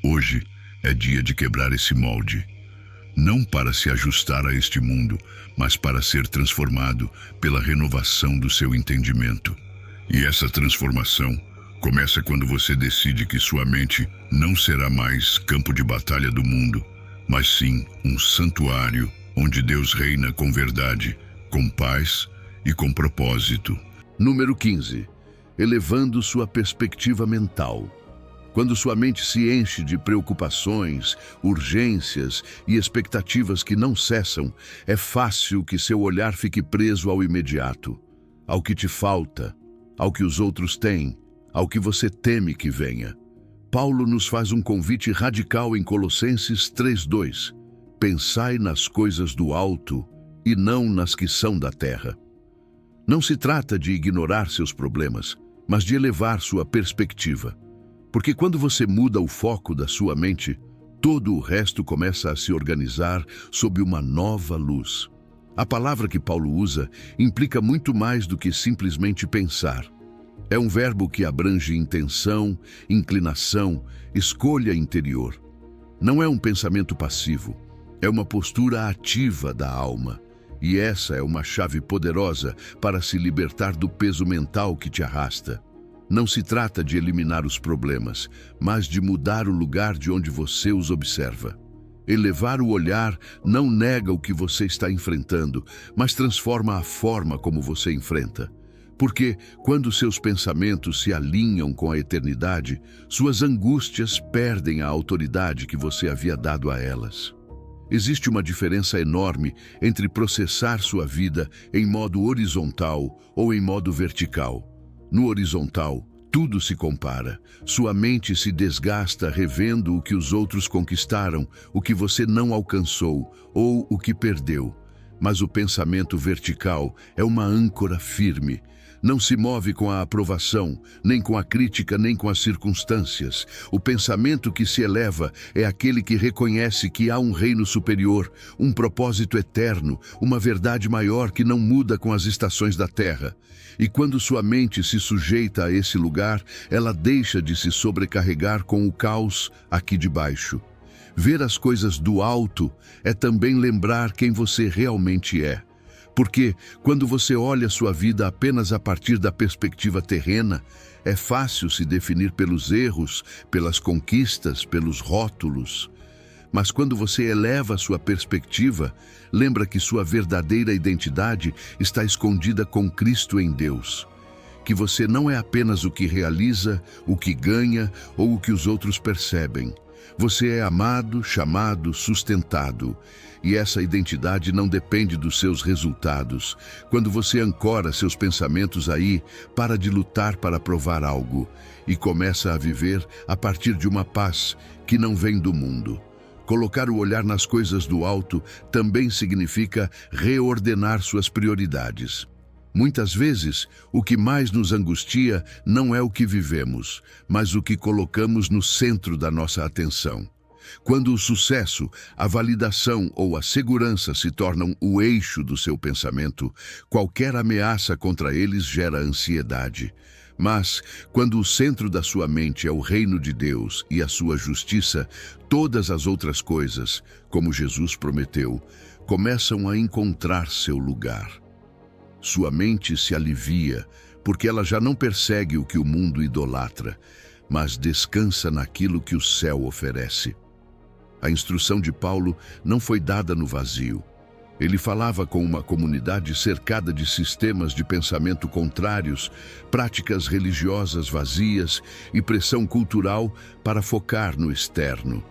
Hoje é dia de quebrar esse molde. Não para se ajustar a este mundo, mas para ser transformado pela renovação do seu entendimento. E essa transformação começa quando você decide que sua mente não será mais campo de batalha do mundo, mas sim um santuário onde Deus reina com verdade, com paz e com propósito. Número 15. Elevando sua perspectiva mental. Quando sua mente se enche de preocupações, urgências e expectativas que não cessam, é fácil que seu olhar fique preso ao imediato, ao que te falta, ao que os outros têm, ao que você teme que venha. Paulo nos faz um convite radical em Colossenses 3:2. Pensai nas coisas do alto e não nas que são da terra. Não se trata de ignorar seus problemas, mas de elevar sua perspectiva. Porque quando você muda o foco da sua mente, todo o resto começa a se organizar sob uma nova luz. A palavra que Paulo usa implica muito mais do que simplesmente pensar. É um verbo que abrange intenção, inclinação, escolha interior. Não é um pensamento passivo, é uma postura ativa da alma. E essa é uma chave poderosa para se libertar do peso mental que te arrasta. Não se trata de eliminar os problemas, mas de mudar o lugar de onde você os observa. Elevar o olhar não nega o que você está enfrentando, mas transforma a forma como você enfrenta. Porque, quando seus pensamentos se alinham com a eternidade, suas angústias perdem a autoridade que você havia dado a elas. Existe uma diferença enorme entre processar sua vida em modo horizontal ou em modo vertical. No horizontal, tudo se compara. Sua mente se desgasta revendo o que os outros conquistaram, o que você não alcançou ou o que perdeu. Mas o pensamento vertical é uma âncora firme. Não se move com a aprovação, nem com a crítica, nem com as circunstâncias. O pensamento que se eleva é aquele que reconhece que há um reino superior, um propósito eterno, uma verdade maior que não muda com as estações da terra. E quando sua mente se sujeita a esse lugar, ela deixa de se sobrecarregar com o caos aqui de baixo. Ver as coisas do alto é também lembrar quem você realmente é. Porque, quando você olha sua vida apenas a partir da perspectiva terrena, é fácil se definir pelos erros, pelas conquistas, pelos rótulos. Mas quando você eleva sua perspectiva, lembra que sua verdadeira identidade está escondida com Cristo em Deus. Que você não é apenas o que realiza, o que ganha ou o que os outros percebem. Você é amado, chamado, sustentado. E essa identidade não depende dos seus resultados. Quando você ancora seus pensamentos aí, para de lutar para provar algo e começa a viver a partir de uma paz que não vem do mundo. Colocar o olhar nas coisas do alto também significa reordenar suas prioridades. Muitas vezes, o que mais nos angustia não é o que vivemos, mas o que colocamos no centro da nossa atenção. Quando o sucesso, a validação ou a segurança se tornam o eixo do seu pensamento, qualquer ameaça contra eles gera ansiedade. Mas, quando o centro da sua mente é o reino de Deus e a sua justiça, todas as outras coisas, como Jesus prometeu, começam a encontrar seu lugar. Sua mente se alivia, porque ela já não persegue o que o mundo idolatra, mas descansa naquilo que o céu oferece. A instrução de Paulo não foi dada no vazio. Ele falava com uma comunidade cercada de sistemas de pensamento contrários, práticas religiosas vazias e pressão cultural para focar no externo.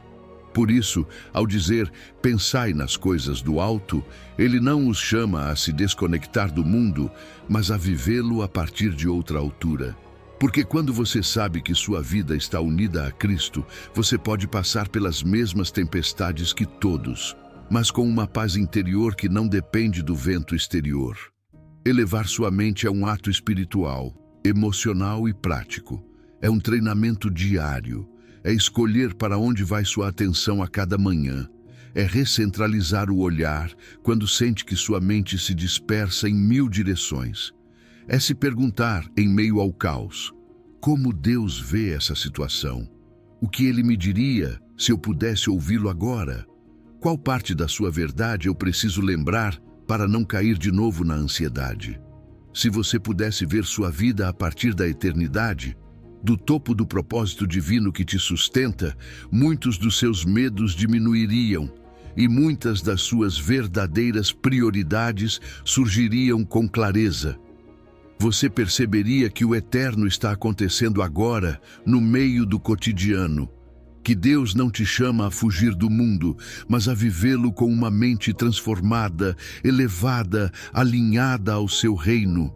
Por isso, ao dizer "pensai nas coisas do alto", ele não os chama a se desconectar do mundo, mas a vivê-lo a partir de outra altura. Porque quando você sabe que sua vida está unida a Cristo, você pode passar pelas mesmas tempestades que todos, mas com uma paz interior que não depende do vento exterior. Elevar sua mente é um ato espiritual, emocional e prático. É um treinamento diário. É escolher para onde vai sua atenção a cada manhã. É recentralizar o olhar quando sente que sua mente se dispersa em 1000 direções. É se perguntar, em meio ao caos, como Deus vê essa situação? O que Ele me diria se eu pudesse ouvi-lo agora? Qual parte da sua verdade eu preciso lembrar para não cair de novo na ansiedade? Se você pudesse ver sua vida a partir da eternidade, do topo do propósito divino que te sustenta, muitos dos seus medos diminuiriam e muitas das suas verdadeiras prioridades surgiriam com clareza. Você perceberia que o eterno está acontecendo agora, no meio do cotidiano. Que Deus não te chama a fugir do mundo, mas a vivê-lo com uma mente transformada, elevada, alinhada ao seu reino.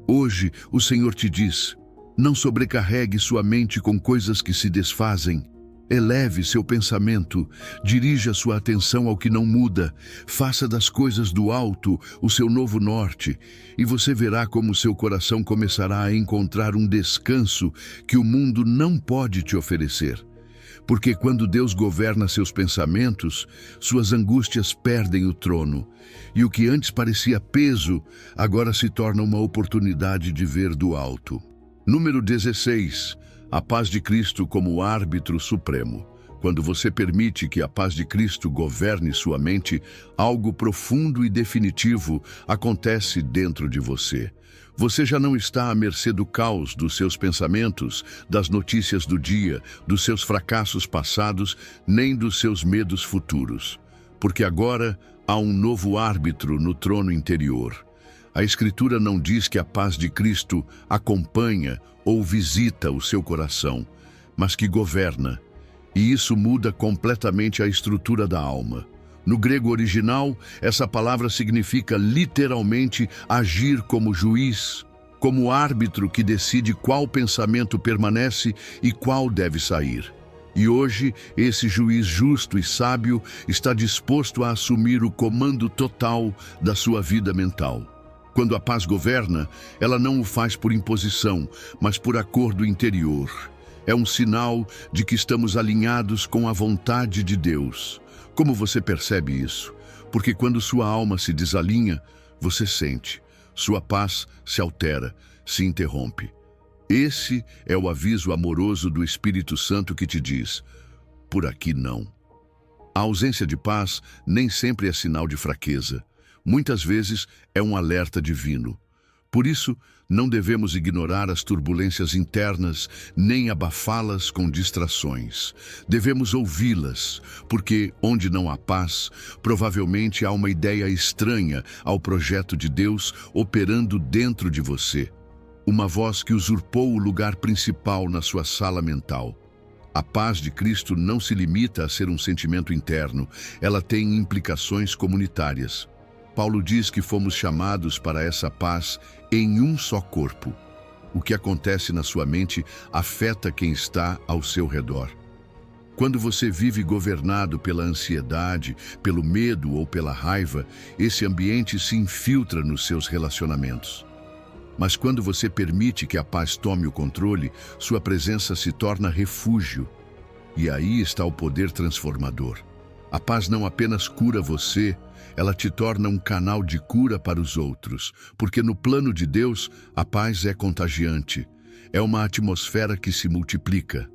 Hoje, o Senhor te diz: não sobrecarregue sua mente com coisas que se desfazem. Eleve seu pensamento, dirija sua atenção ao que não muda, faça das coisas do alto o seu novo norte, e você verá como seu coração começará a encontrar um descanso que o mundo não pode te oferecer. Porque quando Deus governa seus pensamentos, suas angústias perdem o trono, e o que antes parecia peso, agora se torna uma oportunidade de ver do alto. Número 16. A paz de Cristo como árbitro supremo. Quando você permite que a paz de Cristo governe sua mente, algo profundo e definitivo acontece dentro de você. Você já não está à mercê do caos dos seus pensamentos, das notícias do dia, dos seus fracassos passados, nem dos seus medos futuros. Porque agora há um novo árbitro no trono interior. A Escritura não diz que a paz de Cristo acompanha ou visita o seu coração, mas que governa. E isso muda completamente a estrutura da alma. No grego original, essa palavra significa literalmente agir como juiz, como árbitro que decide qual pensamento permanece e qual deve sair. E hoje, esse juiz justo e sábio está disposto a assumir o comando total da sua vida mental. Quando a paz governa, ela não o faz por imposição, mas por acordo interior. É um sinal de que estamos alinhados com a vontade de Deus. Como você percebe isso? Porque quando sua alma se desalinha, você sente. Sua paz se altera, se interrompe. Esse é o aviso amoroso do Espírito Santo que te diz: por aqui não. A ausência de paz nem sempre é sinal de fraqueza. Muitas vezes é um alerta divino. Por isso, não devemos ignorar as turbulências internas, nem abafá-las com distrações. Devemos ouvi-las, porque onde não há paz, provavelmente há uma ideia estranha ao projeto de Deus operando dentro de você. Uma voz que usurpou o lugar principal na sua sala mental. A paz de Cristo não se limita a ser um sentimento interno, ela tem implicações comunitárias. Paulo diz que fomos chamados para essa paz em um só corpo. O que acontece na sua mente afeta quem está ao seu redor. Quando você vive governado pela ansiedade, pelo medo ou pela raiva, esse ambiente se infiltra nos seus relacionamentos. Mas quando você permite que a paz tome o controle, sua presença se torna refúgio. E aí está o poder transformador. A paz não apenas cura você, ela te torna um canal de cura para os outros, porque no plano de Deus, a paz é contagiante. É uma atmosfera que se multiplica.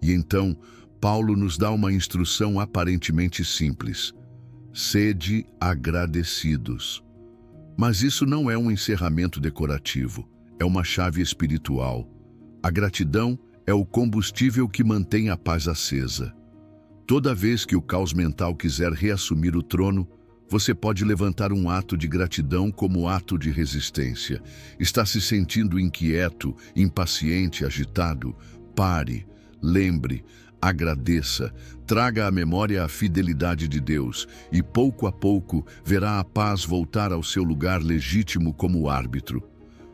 E então, Paulo nos dá uma instrução aparentemente simples. Sede agradecidos. Mas isso não é um encerramento decorativo, é uma chave espiritual. A gratidão é o combustível que mantém a paz acesa. Toda vez que o caos mental quiser reassumir o trono, você pode levantar um ato de gratidão como ato de resistência. Está se sentindo inquieto, impaciente, agitado? Pare, lembre, agradeça, traga à memória a fidelidade de Deus e pouco a pouco verá a paz voltar ao seu lugar legítimo como árbitro.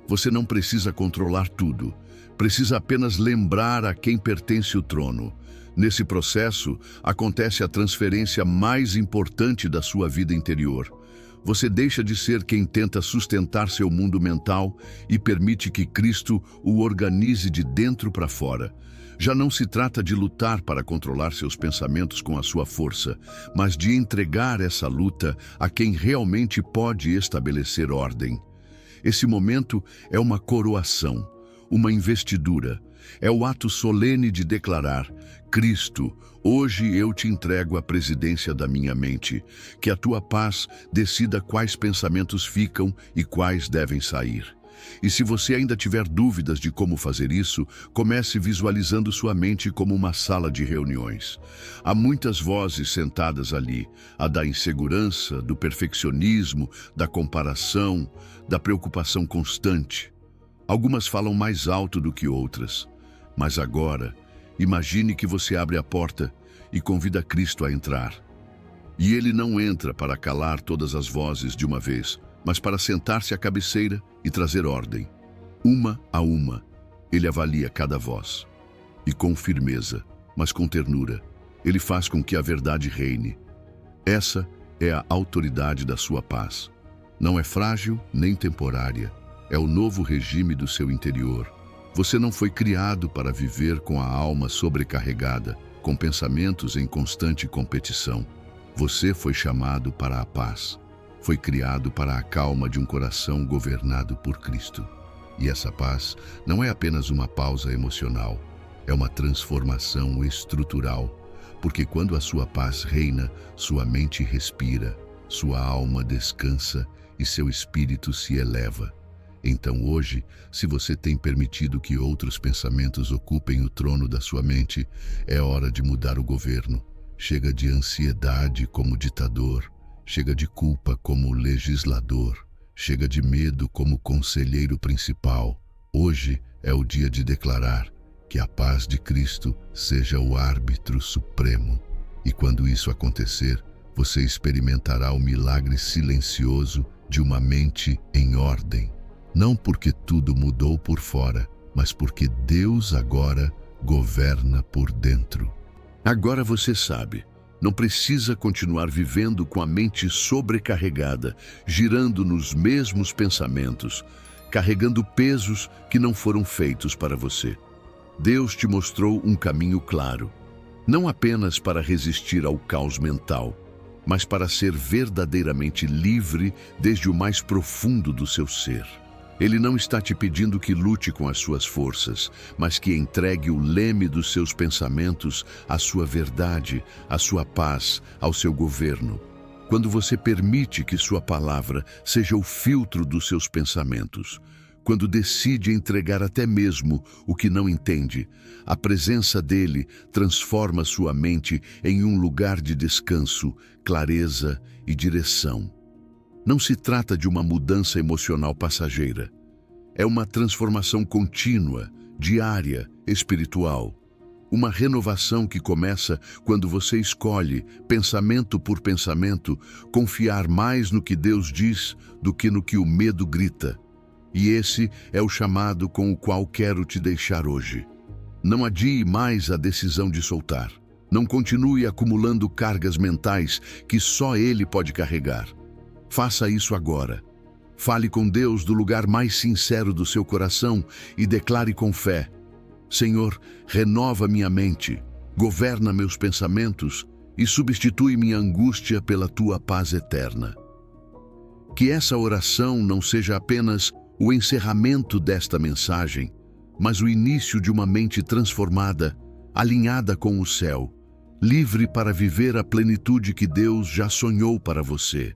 Você não precisa controlar tudo, precisa apenas lembrar a quem pertence o trono. Nesse processo, acontece a transferência mais importante da sua vida interior. Você deixa de ser quem tenta sustentar seu mundo mental e permite que Cristo o organize de dentro para fora. Já não se trata de lutar para controlar seus pensamentos com a sua força, mas de entregar essa luta a quem realmente pode estabelecer ordem. Esse momento é uma coroação, uma investidura. É o ato solene de declarar: Cristo, hoje eu te entrego a presidência da minha mente. Que a tua paz decida quais pensamentos ficam e quais devem sair. E se você ainda tiver dúvidas de como fazer isso, comece visualizando sua mente como uma sala de reuniões. Há muitas vozes sentadas ali, a da insegurança, do perfeccionismo, da comparação, da preocupação constante. Algumas falam mais alto do que outras. Mas agora, imagine que você abre a porta e convida Cristo a entrar. E ele não entra para calar todas as vozes de uma vez, mas para sentar-se à cabeceira e trazer ordem. Uma a uma, ele avalia cada voz. E com firmeza, mas com ternura, ele faz com que a verdade reine. Essa é a autoridade da sua paz. Não é frágil nem temporária. É o novo regime do seu interior. Você não foi criado para viver com a alma sobrecarregada, com pensamentos em constante competição. Você foi chamado para a paz. Foi criado para a calma de um coração governado por Cristo. E essa paz não é apenas uma pausa emocional, é uma transformação estrutural, porque quando a sua paz reina, sua mente respira, sua alma descansa e seu espírito se eleva. Então hoje, se você tem permitido que outros pensamentos ocupem o trono da sua mente, é hora de mudar o governo. Chega de ansiedade como ditador, chega de culpa como legislador, chega de medo como conselheiro principal. Hoje é o dia de declarar que a paz de Cristo seja o árbitro supremo. E quando isso acontecer, você experimentará o milagre silencioso de uma mente em ordem. Não porque tudo mudou por fora, mas porque Deus agora governa por dentro. Agora você sabe, não precisa continuar vivendo com a mente sobrecarregada, girando nos mesmos pensamentos, carregando pesos que não foram feitos para você. Deus te mostrou um caminho claro, não apenas para resistir ao caos mental, mas para ser verdadeiramente livre desde o mais profundo do seu ser. Ele não está te pedindo que lute com as suas forças, mas que entregue o leme dos seus pensamentos à sua verdade, à sua paz, ao seu governo. Quando você permite que sua palavra seja o filtro dos seus pensamentos, quando decide entregar até mesmo o que não entende, a presença dele transforma sua mente em um lugar de descanso, clareza e direção. Não se trata de uma mudança emocional passageira. É uma transformação contínua, diária, espiritual. Uma renovação que começa quando você escolhe, pensamento por pensamento, confiar mais no que Deus diz do que no que o medo grita. E esse é o chamado com o qual quero te deixar hoje. Não adie mais a decisão de soltar. Não continue acumulando cargas mentais que só Ele pode carregar. Faça isso agora. Fale com Deus do lugar mais sincero do seu coração e declare com fé: Senhor, renova minha mente, governa meus pensamentos e substitui minha angústia pela tua paz eterna. Que essa oração não seja apenas o encerramento desta mensagem, mas o início de uma mente transformada, alinhada com o céu, livre para viver a plenitude que Deus já sonhou para você.